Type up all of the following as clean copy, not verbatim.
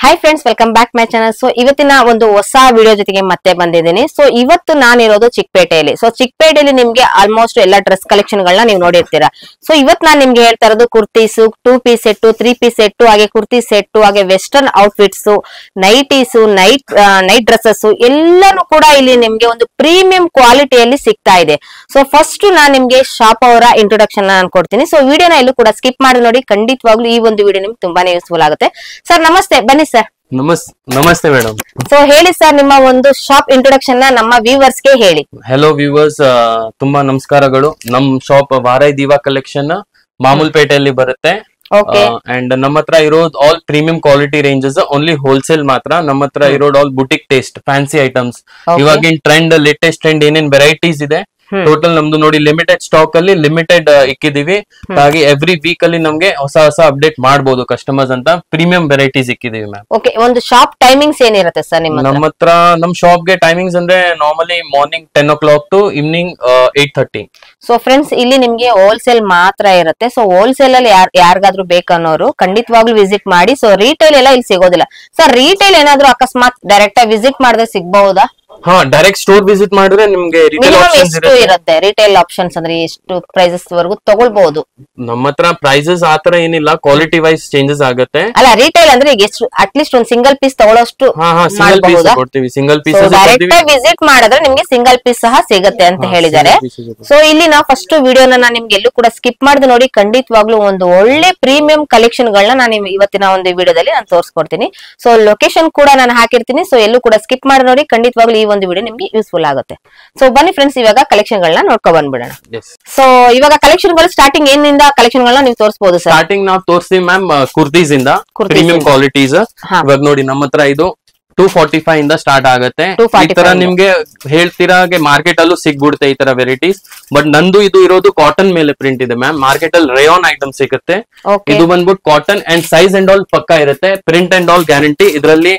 Hi friends, welcome back my channel. So ಇವತ್ತಿನ ಒಂದು ಹೊಸ ವಿಡಿಯೋ ಜೊತೆಗೆ ಮತ್ತೆ ಬಂದಿದ್ದೀನಿ. ಸೊ ಇವತ್ತು ನಾನಿರೋದು ಚಿಕ್ಕಪೇಟೆಯಲ್ಲಿ. ಸೊ ಚಿಕ್ಕಪೇಟೆಯಲ್ಲಿ ನಿಮ್ಗೆ ಆಲ್ಮೋಸ್ಟ್ ಎಲ್ಲ ಡ್ರೆಸ್ ಕಲೆಕ್ಷನ್ ಗಳನ್ನ ನೀವು ನೋಡಿರ್ತೀರಾ. ಸೊ ಇವತ್ತು ನಾನು ನಿಮ್ಗೆ ಹೇಳ್ತಾ ಇರೋದು kurtis, 2 piece set, 3 piece set, ಹಾಗೆ ಕುರ್ತಿ ಸೆಟ್, ಹಾಗೆ western outfits, nighties, night dresses ಎಲ್ಲಾನು ಕೂಡ ಇಲ್ಲಿ ನಿಮ್ಗೆ ಒಂದು ಪ್ರೀಮಿಯಂ ಕ್ವಾಲಿಟಿಯಲ್ಲಿ ಸಿಗ್ತಾ ಇದೆ. ಸೊ ಫಸ್ಟ್ ನಾನು ನಿಮ್ಗೆ ಶಾಪ್ ಅವರ ಇಂಟ್ರೊಡಕ್ಷನ್ ನಾನು ಕೊಡ್ತೀನಿ. ಸೊ ವಿಡಿಯೋನ ಎಲ್ಲೂ ಕೂಡ ಸ್ಕಿಪ್ ಮಾಡಿ ನೋಡಿ. ಖಂಡಿತವಾಗ್ಲೂ ಈ ಒಂದು ವಿಡಿಯೋ ನಿಮ್ಗೆ ತುಂಬಾನೇ ಯೂಸ್ಫುಲ್ ಆಗುತ್ತೆ. ಸರ್ ನಮಸ್ತೆ, ಬನ್ನಿ ಸರ್. ನಮಸ್ತೆ ಮೇಡಮ್. ಸೊ ಹೇಳಿ ಸರ್, ನಿಮ್ಮ ಒಂದು ಶಾಪ್ ಇಂಟ್ರೊಡಕ್ಷನ್ ನಮ್ಮ ವ್ಯೂವರ್ಸ್ ಗೆ ಹೇಳಿ. ಹೆಲೋ ವ್ಯೂವರ್ಸ್, ತುಂಬಾ ನಮಸ್ಕಾರಗಳು. ನಮ್ ಶಾಪ್ ವಾರೈ ದಿವಾ ಕಲೆಕ್ಷನ್ ಮಾಮೂಲ್ಪೇಟೆಯಲ್ಲಿ ಬರುತ್ತೆ. ಅಂಡ್ ನಮ್ಮ ಹತ್ರ ಇರೋದು all premium quality ranges, only wholesale ಮಾತ್ರ. ನಮ್ಮ ಹತ್ರ ಇರೋದು all boutique taste fancy items. ಇವಾಗಿನ ಟ್ರೆಂಡ್, ಲೇಟೆಸ್ಟ್ ಟ್ರೆಂಡ್ ಏನೇನ್ ವೆರೈಟೀಸ್ ಇದೆ ಟೋಟಲ್ ನಮ್ದು ನೋಡಿ ಲಿಮಿಟೆಡ್ ಸ್ಟಾಕ್ ಅಲ್ಲಿ ಲಿಮಿಟೆಡ್ ಇಕ್ಕಿದೀವಿ. ಹಾಗೆ ಎವ್ರಿ ವೀಕ್ ಅಲ್ಲಿ ನಮ್ಗೆ ಹೊಸ ಹೊಸ ಅಪ್ಡೇಟ್ ಮಾಡಬಹುದು ಕಸ್ಟಮರ್ಸ್ ಅಂತ ಪ್ರೀಮಿಯಂ ವೆರೈಟೀಸ್ ಇಕ್ಕಿದೀವಿ ಮ್ಯಾಮ್. ಓಕೆ, ಒಂದು ಶಾಪ್ ಟೈಮಿಂಗ್ಸ್ ಏನಿರುತ್ತೆ ಸರ್ ನಿಮ್ಮ ಹತ್ರ? ನಮ್ಮ ಹತ್ರ ನಮ್ ಶಾಪ್ ಗೆ ಟೈಮಿಂಗ್ಸ್ ಅಂದ್ರೆ normally morning 10 o'clock to evening 8:30. So friends, ಇಲ್ಲಿ ನಿಮ್ಗೆ ಹೋಲ್ಸೇಲ್ ಮಾತ್ರ ಇರುತ್ತೆ. ಸೊ ಹೋಲ್ಸೇಲ್ ಅಲ್ಲಿ ಯಾರಿಗಾದ್ರೂ ಬೇಕನ್ನೋರು ಖಂಡಿತವಾಗ್ಲೂ ವಿಸಿಟ್ ಮಾಡಿ. ಸೊ ರೀಟೇಲ್ ಎಲ್ಲ ಇಲ್ಲಿ ಸಿಗೋದಿಲ್ಲ. ಸರ್ ರೀಟೇಲ್ ಏನಾದ್ರೂ ಅಕಸ್ಮಾತ್ ಡೈರೆಕ್ಟ್ ಆಗಿ ವಿಸಿಟ್ ಮಾಡಿದ್ರೆ ಸಿಗಬಹುದಾ? ಹಾ, ಡೈರೆಕ್ಟ್ ಸ್ಟೋರ್ ವಿಸಿಟ್ ಮಾಡಿದ್ರೆ ನಿಮ್ಗೆ ಎಷ್ಟು ಇರುತ್ತೆ ರಿಟೇಲ್ ಆಪ್ಷನ್ಸ್? ಅಂದ್ರೆ ಎಷ್ಟು ಪ್ರೈಸಸ್ ವರೆಗೂ ತಗೊಳ್ಬಹುದು? ನಮ್ಮ ಹತ್ರ ಪ್ರೈಸಸ್ ಆತರ ಏನಿಲ್ಲ, ಕ್ವಾಲಿಟಿ ವೈಸ್ ಚೇಂಜಸ್ ಆಗುತ್ತೆ. ಅಲ್ಲ, ರಿಟೇಲ್ ಅಂದ್ರೆ ಈಗ ಎಷ್ಟು ಅಟ್ಲೀಸ್ಟ್ ಒಂದು ಸಿಂಗಲ್ ಪೀಸ್ ತಗೊಳ್ಳೋಷ್ಟು ಕೊಡ್ತೀವಿ. ಸಿಂಗಲ್ ಪೀಸ್ ಡೈರೆಕ್ಟ್ ಆಗಿ ವಿಸಿಟ್ ಮಾಡಿದ್ರೆ ನಿಮ್ಗೆ ಸಿಂಗಲ್ ಪೀಸ್ ಸಹ ಸಿಗುತ್ತೆ ಅಂತ ಹೇಳಿದ್ದಾರೆ. ಸೊ ಇಲ್ಲಿ ನಾವು ಫಸ್ಟ್ ವಿಡಿಯೋನ ನಾನು ನಿಮ್ಗೆ ಎಲ್ಲೂ ಕೂಡ ಸ್ಕಿಪ್ ಮಾಡಿದೆ ನೋಡಿ. ಖಂಡಿತವಾಗ್ಲೂ ಒಂದು ಒಳ್ಳೆ ಪ್ರೀಮಿಯಂ ಕಲೆಕ್ಷನ್ ಗಳನ್ನ ನಾನು ಇವತ್ತಿನ ಒಂದು ವಿಡಿಯೋದಲ್ಲಿ ನಾನು ತೋರಿಸ್ಕೊಡ್ತೀನಿ. ಸೊ ಲೊಕೇಶನ್ ಕೂಡ ನಾನು ಹಾಕಿರ್ತೀನಿ. ಸೊ ಎಲ್ಲೂ ಕೂಡ ಸ್ಕಿಪ್ ಮಾಡಿ ನೋಡಿ. ಖಂಡಿತವಾಗ್ಲೂ ಈ ಒಂದು ವಿಡಿಯೋ ನಿಮ್ಗೆ ಯೂಸ್ಫುಲ್ ಆಗುತ್ತೆ. ಸೊ ಬನ್ನಿ ಫ್ರೆಂಡ್ಸ್, ಇವಾಗ ಕಲೆಕ್ಷನ್ ಗಳನ್ನ ನೋಡ್ಕೊ ಬಂದ್ಬಿಡೋಣ. ಸೊ ಇವಾಗ ಕಲೆಕ್ಷನ್ ಗಳು ಸ್ಟಾರ್ಟಿಂಗ್ ಏನಿಂದ ಕಲೆಕ್ಷನ್ ಗಳನ್ನ ನೀವು ತೋರಿಸಬಹುದು ಸರ್? ಸ್ಟಾರ್ಟಿಂಗ್ ನಾವು ತೋರಿಸ್ತೀವಿ ಮ್ಯಾಮ್ ಕುರ್ತೀಸ್ ಇಂದ. ಪ್ರೀಮಿಯಂ ಕ್ವಾಲಿಟೀಸ್ ಇವಾಗ ನೋಡಿ ನಮ್ಮ ಹತ್ರ ಇದು 245 ಇಂದ ಸ್ಟಾರ್ಟ್ ಆಗುತ್ತೆ. ಈ ತರ ನಿಮ್ಗೆ ಹೇಳ್ತಿರಾ ಮಾರ್ಕೆಟ್ ಅಲ್ಲೂ ಸಿಗ್ಬಿಡುತ್ತೆ ಈ ತರ ವೆರೈಟೀಸ್. ಬಟ್ ನಂದು ಇದು ಇರೋದು ಕಾಟನ್ ಮೇಲೆ ಪ್ರಿಂಟ್ ಇದೆ ಮ್ಯಾಮ್. ಮಾರ್ಕೆಟ್ ಅಲ್ಲಿ ರೇಯಾನ್ ಐಟಮ್ ಸಿಗುತ್ತೆ. ಇದು ಬಂದ್ಬಿಟ್ಟು cotton and size and all ಪಕ್ಕಾ ಇರುತ್ತೆ. Print and all guarantee. ಇದರಲ್ಲಿ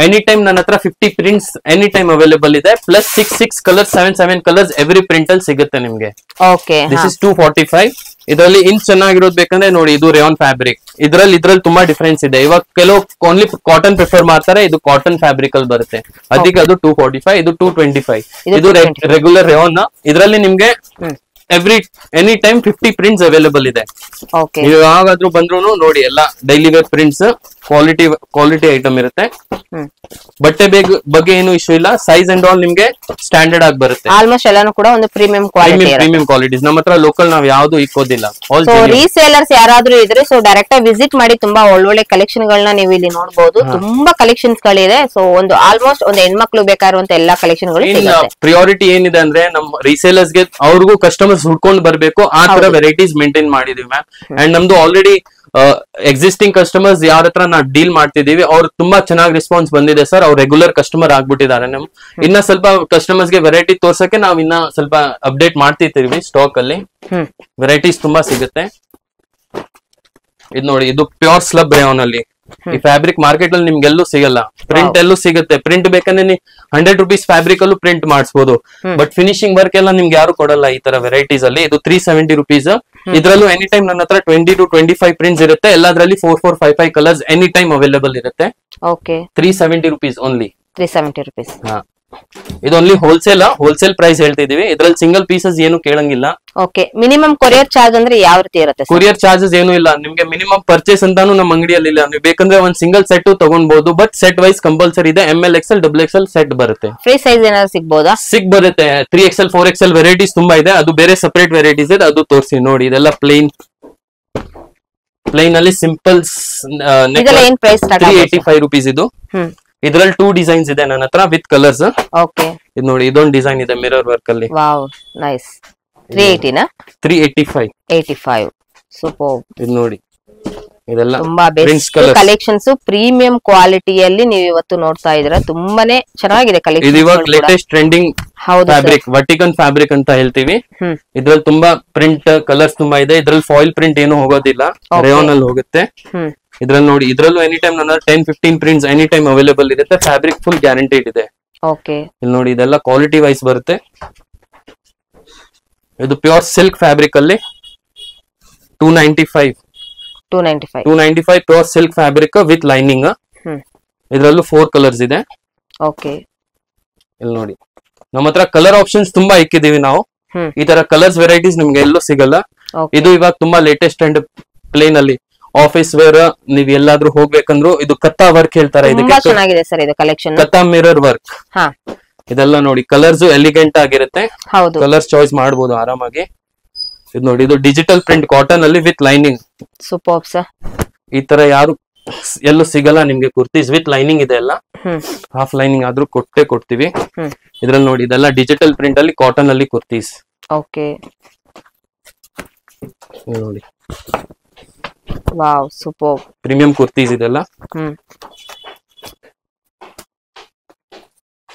ಎನಿ ಟೈಮ್ ನನ್ನ ಹತ್ರ 50 ಪ್ರಿಂಟ್ಸ್ ಎನಿ ಟೈಮ್ ಅವೈಲೇಬಲ್ ಇದೆ. Plus 6 colours, 7 colours every print ಅಲ್ಲಿ ಸಿಗುತ್ತೆ ನಿಮ್ಗೆ. This is 245. ಇದರಲ್ಲಿ ಇನ್ ಚೆನ್ನಾಗಿರೋದು ಬೇಕಂದ್ರೆ ನೋಡಿ, ಇದು ರೇಯಾನ್ ಫ್ಯಾಬ್ರಿಕ್. ಇದ್ರಲ್ಲಿ ತುಂಬಾ ಡಿಫರೆನ್ಸ್ ಇದೆ. ಇವಾಗ ಕೆಲವು ಓನ್ಲಿ ಕಾಟನ್ ಪ್ರಿಫರ್ ಮಾಡ್ತಾರೆ, ಇದು ಕಾಟನ್ ಫ್ಯಾಬ್ರಿಕ್ ಅಲ್ಲಿ ಬರುತ್ತೆ. ಅದಕ್ಕೆ ಅದು 245, ಇದು 225. ಇದು ರೆಗ್ಯುಲರ್ ರೇಯಾನ್. ಇದರಲ್ಲಿ ನಿಮ್ಗೆ ಎನಿ ಟೈಮ್ 50 ಪ್ರಿಂಟ್ಸ್ ಅವೈಲೇಬಲ್ ಇದೆ. ಯಾವಾಗಾದ್ರೂ ಬಂದ್ರು ನೋಡಿ, ಎಲ್ಲ daily wear prints, quality item ಇರುತ್ತೆ. ಬಟ್ಟೆ ಬಗ್ಗೆ ಏನು ಇಶ್ಯೂ ಇಲ್ಲ. ಸೈಜ್ ಅಂಡ್ ಆಲ್ ನಿಮ್ಗೆ ಸ್ಟ್ಯಾಂಡರ್ಡ್ ಆಗಿ ಬರುತ್ತೆ. ಆಲ್ಮೋಸ್ಟ್ ಎಲ್ಲಾನು ಕೂಡ ಒಂದು ಪ್ರೀಮಿಯಂ ಕ್ವಾಲಿಟೀಸ್. ನಮ್ಮ ಹತ್ರ ಲೋಕಲ್ ನಾವ್ ಯಾವ್ದು ಇಕ್ಕೋದಿಲ್ಲ. ರೀಸೇಲರ್ಸ್ ಯಾರಾದ್ರೂ ಇದ್ರೆ ಸೊ ಡೈರೆಕ್ಟ್ ಆಗಿ ವಿಸಿಟ್ ಮಾಡಿ. ತುಂಬಾ ಒಳ್ಳೊಳ್ಳೆ ಕಲೆಕ್ಷನ್ ಗಳನ್ನ ನೀವು ಇಲ್ಲಿ ನೋಡಬಹುದು. ತುಂಬಾ ಕಲೆಕ್ಷನ್ಸ್ ಗಳಿದೆ. ಸೊ ಒಂದು ಆಲ್ಮೋಸ್ಟ್ ಒಂದು ಹೆಣ್ಮಕ್ಳು ಬೇಕಾಗಿರುವಂತ ಎಲ್ಲಾ ಕಲೆಕ್ಷನ್ ಗಳು. ಪ್ರಿಯಾರಿಟಿ ಏನಿದೆ ಅಂದ್ರೆ ನಮ್ಮ ರೀಸೇಲರ್ಸ್ ಗೆ ಅವ್ರಿಗೂ ಕಸ್ಟಮರ್ಸ್ ಹುಡ್ಕೊಂಡು ಬರ್ಬೇಕು, ಆ ತರ ವೆರೈಟೀಸ್ ಮೇಂಟೈನ್ ಮಾಡಿದೀವಿ ಮ್ಯಾಮ್. ಅಂಡ್ ನಮ್ದು ಆಲ್ರೆಡಿ ಎಕ್ಸಿಸ್ಟಿಂಗ್ ಕಸ್ಟಮರ್ಸ್ ಯಾರ ಹತ್ರ ನಾವು ಡೀಲ್ ಮಾಡ್ತಿದೀವಿ, ಅವ್ರು ತುಂಬಾ ಚೆನ್ನಾಗಿ ರೆಸ್ಪಾನ್ಸ್ ಬಂದಿದೆ ಸರ್. ಅವ್ರು ರೆಗ್ಯುಲರ್ ಕಸ್ಟಮರ್ ಆಗ್ಬಿಟ್ಟಿದ್ದಾರೆ. ಇನ್ನ ಸ್ವಲ್ಪ ಕಸ್ಟಮರ್ಸ್ ಗೆ ವೆರೈಟಿ ತೋರ್ಸಕ್ಕೆ ನಾವ್ ಇನ್ನ ಸ್ವಲ್ಪ ಅಪ್ಡೇಟ್ ಮಾಡ್ತಿರ್ತೀವಿ. ಸ್ಟಾಕ್ ಅಲ್ಲಿ ವೆರೈಟೀಸ್ ತುಂಬಾ ಸಿಗುತ್ತೆ. ಇದು ನೋಡಿ, ಇದು ಪ್ಯೂರ್ ಸ್ಲಬ್ ರೇಯಾನ್ ಅಲ್ಲಿ. ಈ ಫ್ಯಾಬ್ರಿಕ್ ಮಾರ್ಕೆಟ್ ಅಲ್ಲಿ ನಿಮ್ಗೆಲ್ಲೂ ಸಿಗಲ್ಲ. ಪ್ರಿಂಟ್ ಎಲ್ಲೂ ಸಿಗುತ್ತೆ. ಪ್ರಿಂಟ್ ಬೇಕಂದ್ರೆ ನೀವು 100 rupees ಫ್ಯಾಬ್ರಿಕ್ ಅಲ್ಲೂ ಪ್ರಿಂಟ್ ಮಾಡಿಸಬಹುದು. ಬಟ್ ಫಿನಿಶಿಂಗ್ ವರ್ಕ್ ಎಲ್ಲ ನಿಮ್ಗೆ ಯಾರು ಕೊಡಲ್ಲ ಈ ತರ ವೆರೈಟೀಸ್ ಅಲ್ಲಿ. ಇದು 370 rupees. ಇದ್ರಲ್ಲೂ ಎನಿ ಟೈಮ್ ನನ್ನ ಹತ್ರ 20 to 25 ಪ್ರಿಂಟ್ಸ್ ಇರುತ್ತೆ. ಎಲ್ಲದ್ರಲ್ಲಿ 4, 5 ಕಲರ್ಸ್ ಎನಿ ಟೈಮ್ ಅವೈಲೇಬಲ್ ಇರುತ್ತೆ. 370 rupees ಓನ್ಲಿ. 370 rupees. ಇದು ಓನ್ಲಿ ಹೋಲ್ಸೇಲ್ ಪ್ರೈಸ್ ಹೇಳ್ತಿದೀವಿ. ಇದ್ರಲ್ಲಿ ಸಿಂಗಲ್ ಪೀಸಸ್ ಏನು ಕೇಳಂಗಿಲ್ಲ. ಓಕೆ, ಮಿನಿಮಮ್ ಕೊರಿಯರ್ ಚಾರ್ಜ್ ಅಂದ್ರೆ ಯಾವ ರೀತಿ ಇರುತ್ತೆ? ಕೊರಿಯರ್ ಚಾರ್ಜಸ್ ಏನು ಇಲ್ಲ. ನಿಮ್ಗೆ ಮಿನಿಮಮ್ ಪರ್ಚೇಸ್ ಅಂತಾನು ನಮ್ಮ ಅಂಗಡಿಯಲ್ಲಿ ಇಲ್ಲ. ನೀವು ಬೇಕಂದ್ರೆ ಒಂದ್ ಸಿಂಗಲ್ ಸೆಟ್ ತಗೊಬಹುದು. ಬಟ್ ಸೆಟ್ ವೈಸ್ ಕಂಪಲ್ಸರಿ ಇದೆ. ML, XL, XXL ಸೆಟ್ ಬರುತ್ತೆ. ಫ್ರೀ ಸೈಜ್ ಏನಾದ್ರು ಸಿಗಬಹುದಾ? ಬರುತ್ತೆ. 3XL, 4XL ವೆರೈಟೀಸ್ ತುಂಬಾ ಇದೆ. ಅದು ಬೇರೆ ಸಪರೇಟ್ ವೆರೈಟೀಸ್ ಇದೆ. ಅದು ತೋರಿಸಿ ನೋಡಿ. ಇದೆಲ್ಲ ಪ್ಲೇನ್ ಅಲ್ಲಿ ಸಿಂಪಲ್ 385 rupees ಇದು. ಇದ್ರಲ್ಲಿ 2 ಡಿಸೈನ್ಸ್ ಇದೆ ನನ್ನ ಹತ್ರ ವಿತ್ ಕಲರ್ಸ್. ಇದು ನೋಡಿ, ಇದೊಂದು ಡಿಸೈನ್ ಇದೆ ಮಿರರ್ ವರ್ಕ್ ಅಲ್ಲಿ. Wow, nice. 380 ನಾ? 385. ಸೂಪರ್. ಇದು ನೋಡಿ, ಇದೆಲ್ಲ ತುಂಬಾ ಬೆಸ್ಟ್ ಕಲೆಕ್ಷನ್ಸ್ ಪ್ರೀಮಿಯಂ ಕ್ವಾಲಿಟಿಯಲ್ಲಿ ನೀವು ಇವತ್ತು ನೋಡ್ತಾ ಇದ್ದೀರಾ. ತುಂಬಾನೇ ಚೆನ್ನಾಗಿದೆ ಕಲೆಕ್ಷನ್. ಇದು ಇವಾಗ ಲೇಟೆಸ್ಟ್ ಟ್ರೆಂಡಿಂಗ್ ಫ್ಯಾಬ್ರಿಕ್, ವರ್ಟಿಕನ್ ಫ್ಯಾಬ್ರಿಕ್ ಅಂತ ಹೇಳ್ತೀವಿ. ಇದ್ರಲ್ಲಿ ತುಂಬಾ ಪ್ರಿಂಟ್ ಕಲರ್ಸ್ ತುಂಬಾ ಇದೆ. ಇದ್ರಲ್ಲಿ ಫಾಯಿಲ್ ಪ್ರಿಂಟ್ ಏನು ಹೋಗೋದಿಲ್ಲ, ರೇಯಾನ್ ಅಲ್ಲಿ ಹೋಗುತ್ತೆ. ಇದ್ರಲ್ಲಿ ನೋಡಿ, ಇದ್ರಲ್ಲೂ ಎನಿ ಟೈಮ್ ನನ್ನ 10-15 ಪ್ರಿಂಟ್ಸ್ ಎನಿ ಟೈಮ್ ಅವೈಲೇಬಲ್ ಇರುತ್ತೆ. ಫ್ಯಾಬ್ರಿಕ್ ಫುಲ್ ಗ್ಯಾರಂಟಿಡ್ ಇದೆ. ಇಲ್ಲಿ ನೋಡಿ, ಇದೆಲ್ಲ ಕ್ವಾಲಿಟಿ ವೈಸ್ ಬರುತ್ತೆ. ಇದು ಪ್ಯೂರ್ ಸಿಲ್ಕ್ ಫ್ಯಾಬ್ರಿಕ್ ಅಲ್ಲಿ 295 295 pure silk fabric with lining. ಇದ್ರಲ್ಲೂ 4 ಕಲರ್ಸ್ ಇದೆ. ಓಕೆ, ಇಲ್ಲಿ ನೋಡಿ ನಮ್ಮ ಹತ್ರ ಕಲರ್ ಆಪ್ಷನ್ಸ್ ತುಂಬಾ ಇಕ್ಕಿದೀವಿ ನಾವು. ಈ ತರ ಕಲರ್ಸ್ ವೆರೈಟೀಸ್ ನಿಮ್ಗೆ ಎಲ್ಲೂ ಸಿಗಲ್ಲ. ಇದು ಇವಾಗ ತುಂಬಾ ಲೇಟೆಸ್ಟ್ ಅಂಡ್ ಪ್ಲೇನ್ ಅಲ್ಲಿ ಆಫೀಸ್ ವೇರ್ ನೀವ್ ಎಲ್ಲಾದ್ರೂ ಹೋಗ್ಬೇಕಂದ್ರು ಇದು ಕತ್ತಾ ವರ್ಕ್ ಹೇಳ್ತಾರೆ. ತುಂಬಾ ಚೆನ್ನಾಗಿದೆ ಸರ್ ಇದು ಕಲೆಕ್ಷನ್. ಕತ್ತಾ mirror work. ಇದೆಲ್ಲ ನೋಡಿ ಕಲರ್ಸ್ ಎಲಿಗೆಂಟ್ ಆಗಿರುತ್ತೆ. ಕಲರ್ಸ್ ಚಾಯ್ಸ್ ಮಾಡಬಹುದು ಆರಾಮಾಗಿ. ಇದು ನೋಡಿ ಇದು ಡಿಜಿಟಲ್ ಪ್ರಿಂಟ್ ಕಾಟನ್ ಅಲ್ಲಿ ವಿತ್ ಲೈನಿಂಗ್. Super sir. ಈ ತರ ಯಾರು ಎಲ್ಲೂ ಸಿಗಲ್ಲ ನಿಮ್ಗೆ ಕುರ್ತೀಸ್ ವಿತ್ ಲೈನಿಂಗ್ ಇದೆ ಎಲ್ಲ. ಹಾಫ್ ಲೈನಿಂಗ್ ಆದ್ರೂ ಕೊಡ್ತೀವಿ. ಇದ್ರಲ್ಲಿ ನೋಡಿ ಇದೆಲ್ಲ ಡಿಜಿಟಲ್ ಪ್ರಿಂಟ್ ಅಲ್ಲಿ ಕಾಟನ್ ಅಲ್ಲಿ ಕುರ್ತೀಸ್. ಓಕೆ, ನೋಡಿ ವಾವ್ ಸೂಪರ್ ಪ್ರೀಮಿಯಂ ಕುರ್ತೀಸ್ ಇದೆಲ್ಲ.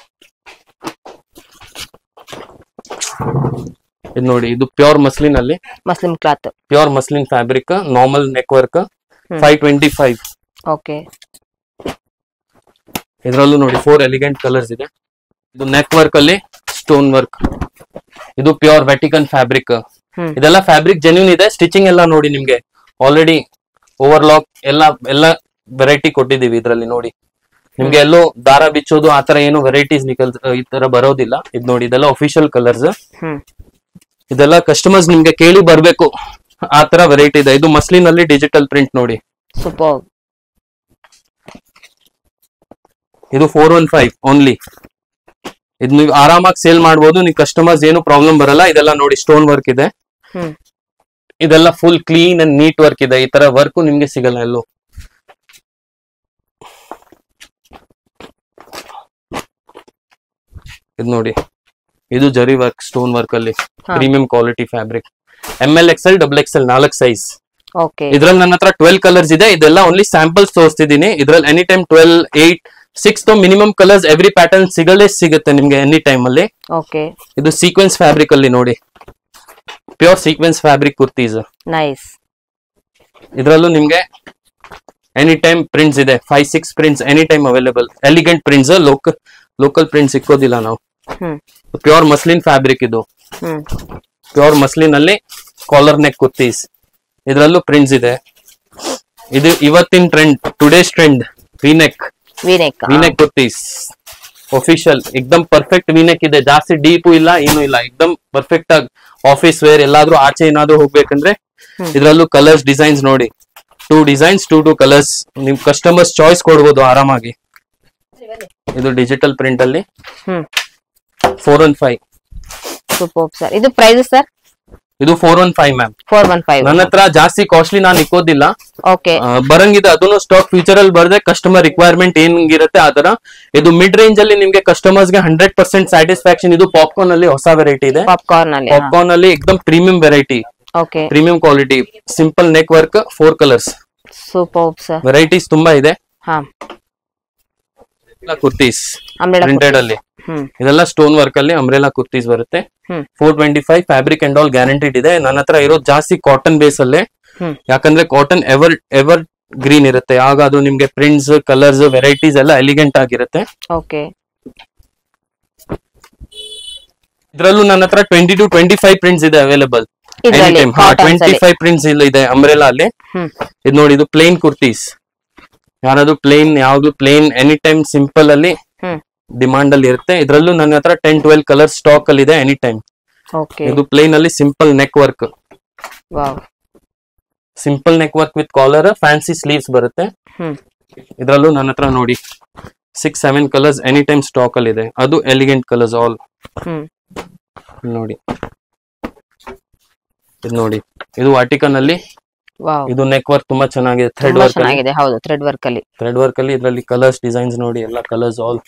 ಇದು ನೋಡಿ ಇದು ಪ್ಯೂರ್ ಮಸ್ಲಿನ್ ಅಲ್ಲಿ, muslin cloth, pure muslin fabric, normal neck work, 525. Okay, ಇದ್ರಲ್ಲೂ ನೋಡಿ 4 ಎಲಿಗೆಂಟ್ ಕಲರ್ಸ್ ಇದೆ. ಇದು ನೆಕ್ ವರ್ಕ್ ಅಲ್ಲಿ ಸ್ಟೋನ್ ವರ್ಕ್. ಇದು ಪ್ಯೂರ್ ವೆಟಿಕನ್ ಫ್ಯಾಬ್ರಿಕ್. ಇದೆಲ್ಲ ಫ್ಯಾಬ್ರಿಕ್ ಜೆನ್ಯೂನ್ ಇದೆ. ಸ್ಟಿಚಿಂಗ್ ಎಲ್ಲ ನೋಡಿ ನಿಮ್ಗೆ ಆಲ್ರೆಡಿ ಓವರ್ಲಾಕ್ ಎಲ್ಲ ವೆರೈಟಿ ಕೊಟ್ಟಿದೀವಿ ಇದ್ರಲ್ಲಿ. ನೋಡಿ ನಿಮ್ಗೆ ಎಲ್ಲೋ ದಾರ ಬಿಚ್ಚೋದು ಆತರ ಏನು ವೆರೈಟೀಸ್ ಈ ತರ ಬರೋದಿಲ್ಲ. ಇದು ನೋಡಿ ಇದೆಲ್ಲ ಅಫಿಷಿಯಲ್ ಕಲರ್ಸ್. ಇದೆಲ್ಲ ಕಸ್ಟಮರ್ಸ್ ನಿಮ್ಗೆ ಕೇಳಿ ಬರ್ಬೇಕು ಆತರ ವೆರೈಟಿ ಇದೆ. ಇದು ಮಸ್ಲಿನ್ ಅಲ್ಲಿ ಡಿಜಿಟಲ್ ಪ್ರಿಂಟ್ ನೋಡಿ. ಸೂಪರ್. ಇದು 415 ಓನ್ಲಿ. ಇದು ನೀವು ಆರಾಮಾಗಿ ಸೇಲ್ ಮಾಡಬಹುದು. ನೀವು ಕಸ್ಟಮರ್ಸ್ ಏನು ಪ್ರಾಬ್ಲಮ್ ಬರಲ್ಲ. ಇದೆಲ್ಲ ನೋಡಿ ಸ್ಟೋನ್ ವರ್ಕ್ ಇದೆ. ಇದೆಲ್ಲ full clean and neat work ಇದೆ. ಈ ತರ ವರ್ಕ್ ನಿಮ್ಗೆ ಸಿಗಲ್ಲ ಎಲ್ಲೂ. ಇದು ನೋಡಿ ಇದು ಜರಿ ವರ್ಕ್ ಸ್ಟೋನ್ ವರ್ಕ್ ಅಲ್ಲಿ premium quality fabric. ML XL XXL 4 size. ಇದ್ರಲ್ಲಿ ನನ್ನ ಹತ್ರ 12 ಕಲರ್ಸ್ ಇದೆ. ಇದೆಲ್ಲ ಓನ್ಲಿ ಸ್ಯಾಂಪಲ್ಸ್ ತೋರಿಸ್ತಿದ್ದೀನಿ. ಇದ್ರಲ್ಲಿ any time 12, 8, 6 minimum colours every pattern ಸಿಗುತ್ತೆ ನಿಮ್ಗೆ ಎನಿ ಟೈಮ್ ಅಲ್ಲಿ. ಇದು ಸೀಕ್ವೆನ್ಸ್ ಫ್ಯಾಬ್ರಿಕ್ ಅಲ್ಲಿ ನೋಡಿ, pure sequence fabric kurtis. Nice. ಇದ್ರಲ್ಲೂ ನಿಮ್ಗೆ ಎನಿ ಟೈಮ್ ಪ್ರಿಂಟ್ಸ್ ಇದೆ. 5-6 prints any time available. Elegant prints, local prints ಸಿಕ್ಕೋದಿಲ್ಲ ನಾವು. ಪ್ಯೂರ್ ಮಸ್ಲಿನ್ ಫ್ಯಾಬ್ರಿಕ್ ಇದು. ಪ್ಯೂರ್ ಮಸ್ಲಿನ್ ಅಲ್ಲಿ ಕಾಲರ್ ನೆಕ್ ಕುರ್ತೀಸ್. ಇದ್ರಲ್ಲೂ ಪ್ರಿಂಟ್ಸ್ ಇದೆ. ಇದು ಇವತ್ತಿನ trend, today's trend V neck kurtis official. ಎಕ್ದಮ್ ಪರ್ಫೆಕ್ಟ್ ವಿನೆಕ್ ಇದೆ. ಜಾಸ್ತಿ ಡೀಪು ಇಲ್ಲ, ಏನು ಇಲ್ಲ. ಎಕ್ದಮ್ ಪರ್ಫೆಕ್ಟ್ ಆಗಿ ಆಫೀಸ್ ವೇರ್ ಎಲ್ಲಾದ್ರೂ ಆಚೆ ಏನಾದ್ರೂ ಹೋಗ್ಬೇಕಂದ್ರೆ ಇದ್ರಲ್ಲೂ ಕಲರ್ಸ್ ಡಿಸೈನ್ಸ್ ನೋಡಿ. 2 ಡಿಸೈನ್ಸ್, 2 ಕಲರ್ಸ್. ನಿಮ್ ಕಸ್ಟಮರ್ಸ್ ಚಾಯ್ಸ್ ಕೊಡ್ಬೋದು ಆರಾಮಾಗಿ. ಇದು ಡಿಜಿಟಲ್ ಪ್ರಿಂಟ್ ಅಲ್ಲಿ 415. Super sir. ಇದು ಪ್ರೈಸ್ ಸರ್? ಇದು 415 ಮ್ಯಾಮ್. 415. ನನ್ನ ಹತ್ರ ಜಾಸ್ತಿ ಕಾಸ್ಟ್ಲಿ ನಾನು ಇಕ್ಕೋದಿಲ್ಲ. ಬರಂಗಿದೆ ಅದನ್ನು ಸ್ಟಾಕ್ ಫ್ಯೂಚರ್ ಅಲ್ಲಿ ಬರ್ದೆ ಕಸ್ಟಮರ್ ರಿಕ್ವೈರ್ಮೆಂಟ್ ಏನಿರುತ್ತೆ ಆತರ. ಇದು ಮಿಡ್ ರೇಂಜ್ ಅಲ್ಲಿ ನಿಮ್ಗೆ ಕಸ್ಟಮರ್ಸ್ ಗೆ 100% ಸ್ಯಾಟಿಸ್ಫ್ಯಾಕ್ಷನ್. ಇದು ಪಾಪ್ಕಾರ್ನ್ ಅಲ್ಲಿ ಹೊಸ ವೆರೈಟಿ ಇದೆ. ಪಾಪ್ಕಾರ್ನ್ ಅಲ್ಲಿ ಎಕ್ದಮ್ premium variety, premium quality, simple neck work, 4 colours. Super sir. Varieties ತುಂಬಾ ಇದೆ. ಕುರ್ತೀಸ್ ಪ್ರಿಂಟೆಡ್ ಅಲ್ಲಿ. ಇದೆಲ್ಲ ಸ್ಟೋನ್ ವರ್ಕ್ ಅಲ್ಲಿ ಅಂಬ್ರೆಲಾ ಕುರ್ತೀಸ್ ಬರುತ್ತೆ. 425 ಫ್ಯಾಬ್ರಿಕ್ ಅಂಡ್ ಆಲ್ ಗ್ಯಾರಂಟಿಡ್ ಇದೆ. ನನ್ನ ಹತ್ರ ಇರೋದು ಜಾಸ್ತಿ ಕಾಟನ್ ಬೇಸ್ ಅಲ್ಲೇ. ಯಾಕಂದ್ರೆ ಕಾಟನ್ ಎವರ್ ಗ್ರೀನ್ ಇರುತ್ತೆ. ಆಗ ಅದು ನಿಮ್ಗೆ ಪ್ರಿಂಟ್ಸ್, ಕಲರ್ಸ್, ವೆರೈಟೀಸ್ ಎಲ್ಲ ಎಲಿಗೆಂಟ್ ಆಗಿರುತ್ತೆ. ಇದ್ರಲ್ಲೂ ನನ್ನ ಹತ್ರ 20 to 25 ಪ್ರಿಂಟ್ಸ್ ಇದೆ ಅವೈಲೇಬಲ್. 25 ಪ್ರಿಂಟ್ಸ್ ಇದೆ ಅಂಬ್ರೆಲಾ ಅಲ್ಲಿ. ಇದು ನೋಡಿ ಇದು ಪ್ಲೇನ್ ಕುರ್ತೀಸ್. ಯಾರಾದ್ರೂ ಪ್ಲೇನ್, ಯಾವ್ದು ಪ್ಲೇನ್ ಎನಿ ಟೈಮ್ ಸಿಂಪಲ್ ಅಲ್ಲಿ ಡಿಮಾಂಡ್ ಅಲ್ಲಿ ಇರುತ್ತೆ. ಇದ್ರಲ್ಲೂ ನನ್ನ ಹತ್ರ 10-12 ಕಲರ್ ಸ್ಟಾಕ್ ಅಲ್ಲಿ ಇದೆ ಎನಿ ಟೈಮ್. ಇದು ಪ್ಲೇನ್ ಅಲ್ಲಿ simple neck work. Simple neck work with collar, fancy sleeves ಬರುತ್ತೆ. ಇದ್ರಲ್ಲೂ ನನ್ನ ಹತ್ರ ನೋಡಿ 6-7 ಕಲರ್ಸ್ ಎನಿ ಟೈಮ್ ಸ್ಟಾಕ್ ಅಲ್ಲಿ ಇದೆ. ಅದು ಎಲಿಗೆಂಟ್ ಕಲರ್ಸ್ ಆಲ್. ನೋಡಿ ಇದು ನೋಡಿ ಇದು ವಾಟಿಕನ್ ಅಲ್ಲಿ. ಇದು ನೆಕ್ ವರ್ಕ್ ತುಂಬಾ ಚೆನ್ನಾಗಿದೆ. ಥ್ರೆಡ್ ವರ್ಕ್ ಚೆನ್ನಾಗಿದೆ. ಹೌದು, ಥ್ರೆಡ್ ವರ್ಕ್ ಅಲ್ಲಿ ಇದರಲ್ಲಿ ಕಲರ್ಸ್ ಡಿಸೈನ್ಸ್ ನೋಡಿ. ಎಲ್ಲ colours all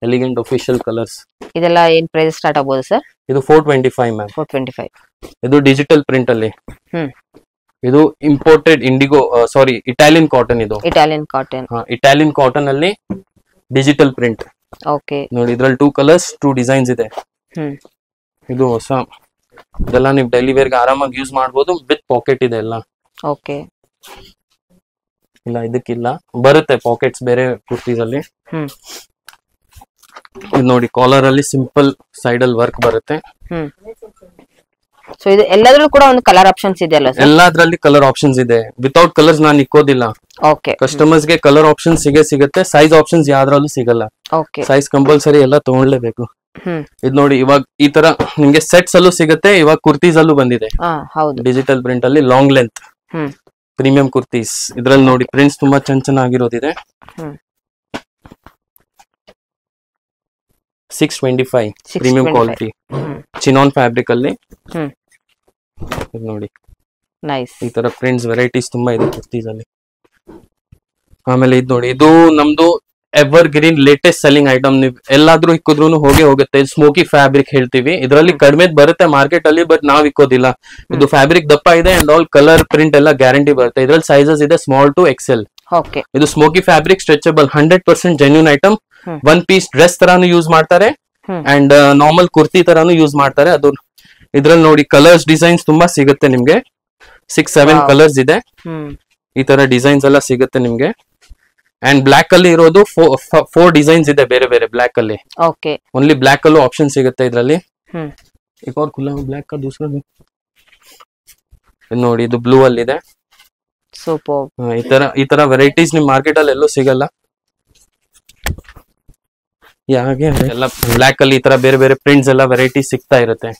elegant official colours. ಇದೆಲ್ಲ ಏನ್ ಪ್ರೈಸ್ ಸ್ಟಾರ್ಟ್ ಆಗಬಹುದು ಸರ್? ಇದು 425 ಮ್ಯಾಮ್. 425. ಇದು ಡಿಜಿಟಲ್ ಪ್ರಿಂಟ್ ಅಲ್ಲಿ. ಇದು ಇಂಪೋರ್ಟೆಡ್ ಇಂಡಿಗೋ, ಸಾರಿ ಇಟಾಲಿಯನ್ ಕಾಟನ್. ಇದು ಇಟಾಲಿಯನ್ ಕಾಟನ್ ಅಲ್ಲಿ ಡಿಜಿಟಲ್ ಪ್ರಿಂಟ್. ನೋಡಿ ಇದ್ರಲ್ಲಿ 2 ಕಲರ್ಸ್, 2 ಡಿಸೈನ್ಸ್ ಇದೆ. ಇದು ಹೊಸ. ಇದೆಲ್ಲ ನೀವು ಡೈಲಿ ವೇರ್ ಗೆ ಆರಾಮಾಗಿ ಯೂಸ್ ಮಾಡಬಹುದು. ವಿತ್ ಪಾಕೆಟ್ ಇದೆ ಎಲ್ಲ. ಇಲ್ಲ ಇದಕ್ಕಿಲ್ಲ, ಬರುತ್ತೆ ಪಾಕೆಟ್ಸ್ ಬೇರೆ ಕುರ್ತೀಸ್ ಅಲ್ಲಿ. ಇದು ನೋಡಿ ಕಾಲರ್ ಅಲ್ಲಿ ಸಿಂಪಲ್ ಸೈಡ್ ಅಲ್ಲಿ ವರ್ಕ್ ಬರುತ್ತೆ. ಸೊ ಇದು ಎಲ್ಲದರಲ್ಲೂ ಕೂಡ ಒಂದು ಕಲರ್ ಆಪ್ಷನ್ಸ್ ಇದೆ ಅಲ್ಲ ಸರ್? ಎಲ್ಲಾದ್ರಲ್ಲಿ ಕಲರ್ ಆಪ್ಷನ್ಸ್ ಇದೆ. ವಿತೌಟ್ ಕಲರ್ಸ್ ನಾನು ಇಕ್ಕೋದಿಲ್ಲ. ಓಕೆ. ಕಸ್ಟಮರ್ಸ್ ಗೆ ಕಲರ್ ಆಪ್ಷನ್ ಸಿಗುತ್ತೆ. ಸೈಜ್ ಆಪ್ಷನ್ಸ್ ಯಾವ್ದ್ರಲ್ಲೂ ಸಿಗಲ್ಲ. ಓಕೆ. ಸೈಜ್ ಕಂಪಲ್ಸರಿ ಎಲ್ಲ ತಗೊಳ್ಲೇಬೇಕು. ಇದು ನೋಡಿ, ಇವಾಗ ಈ ತರ ನಿಮ್ಗೆ ಸೆಟ್ಸ್ ಅಲ್ಲೂ ಸಿಗುತ್ತೆ. ಇವಾಗ ಕುರ್ತೀಸ್ ಅಲ್ಲೂ ಬಂದಿದೆ ಡಿಜಿಟಲ್ ಪ್ರಿಂಟ್ ಅಲ್ಲಿ ಲಾಂಗ್ ಲೆಂತ್ ಪ್ರೀಮಿಯಂ ಕುರ್ತೀಸ್. ಇದ್ರಲ್ಲಿ ನೋಡಿ ಪ್ರಿಂಟ್ಸ್ ತುಂಬಾ ಚೆನ್ನಾಗಿರೋದಿದೆ. 625 ಪ್ರೀಮಿಯಂ ಕ್ವಾಲಿಟಿ ಚಿನಾನ್ ಫ್ಯಾಬ್ರಿಕ್ ಅಲ್ಲಿ ನೋಡಿ. ನೈಸ್. ಈ ತರ ಪ್ರಿಂಟ್ಸ್ ವೆರೈಟೀಸ್ ತುಂಬಾ ಇದೆ ಕುರ್ತೀಸ್ ಅಲ್ಲಿ. ಆಮೇಲೆ ಇದು ನೋಡಿ, ಇದು ನಮ್ದು ever green latest selling item. ನೀವು ಎಲ್ಲಾದ್ರೂ ಇಕ್ಕಿದ್ರು ಹೋಗುತ್ತೆ. ಸ್ಮೋಕಿ ಫ್ಯಾಬ್ರಿಕ್ ಹೇಳ್ತೀವಿ. ಇದರಲ್ಲಿ ಕಡಿಮೆ ಬರುತ್ತೆ ಮಾರ್ಕೆಟ್ ಅಲ್ಲಿ, ಬಟ್ ನಾವ್ ಇಕ್ಕೋದಿಲ್ಲ. ಇದು ಫ್ಯಾಬ್ರಿಕ್ ದಪ್ಪ ಇದೆ ಅಂಡ್ ಆಲ್ ಕಲರ್ ಪ್ರಿಂಟ್ ಎಲ್ಲ ಗ್ಯಾರಂಟಿ ಬರುತ್ತೆ. ಇದ್ರಲ್ಲಿ ಸೈಜಸ್ ಇದೆ ಸ್ಮಾಲ್ ಟು ಎಕ್ಸೆಲ್. ಇದು smoky fabric stretchable 100% genuine item. One piece dress ತರಾನು ಯೂಸ್ ಮಾಡ್ತಾರೆ ಅಂಡ್ ನಾರ್ಮಲ್ ಕುರ್ತಿ ತರಾನು ಯೂಸ್ ಮಾಡ್ತಾರೆ. ಅದು ಇದ್ರಲ್ಲಿ ನೋಡಿ ಕಲರ್ಸ್ ಡಿಸೈನ್ಸ್ ತುಂಬಾ ಸಿಗುತ್ತೆ ನಿಮ್ಗೆ. 6-7 ಕಲರ್ಸ್ ಇದೆ. ಈ ತರ ಡಿಸೈನ್ಸ್ ಎಲ್ಲ ಸಿಗುತ್ತೆ ನಿಮ್ಗೆ. ಅಂಡ್ ಬ್ಲಾಕ್ ಅಲ್ಲಿ ಇರೋದು 4 ಡಿಸೈನ್ಸ್ ಇದೆ ಬೇರೆ ಬೇರೆ ಬ್ಲಾಕ್ ಅಲ್ಲಿ. ಓನ್ಲಿ ಬ್ಲಾಕ್ ಅಲ್ಲೂ ಆಪ್ಷನ್ ಸಿಗುತ್ತೆ ಇದ್ರಲ್ಲಿ. ಬ್ಲಾಕ್ ನೋಡಿ, ಇದು ಬ್ಲೂ ಅಲ್ಲಿ ಇದೆ. ಈ ತರ ವೆರೈಟೀಸ್ ನಿಮ್ ಮಾರ್ಕೆಟ್ ಅಲ್ಲಿ ಎಲ್ಲೂ ಸಿಗಲ್ಲ. ಎಲ್ಲ ಬ್ಲಾಕ್ ಅಲ್ಲಿ ಈ ತರ ಬೇರೆ ಬೇರೆ ಪ್ರಿಂಟ್ಸ್ ಎಲ್ಲ ವೆರೈಟಿ ಸಿಗ್ತಾ ಇರುತ್ತೆ.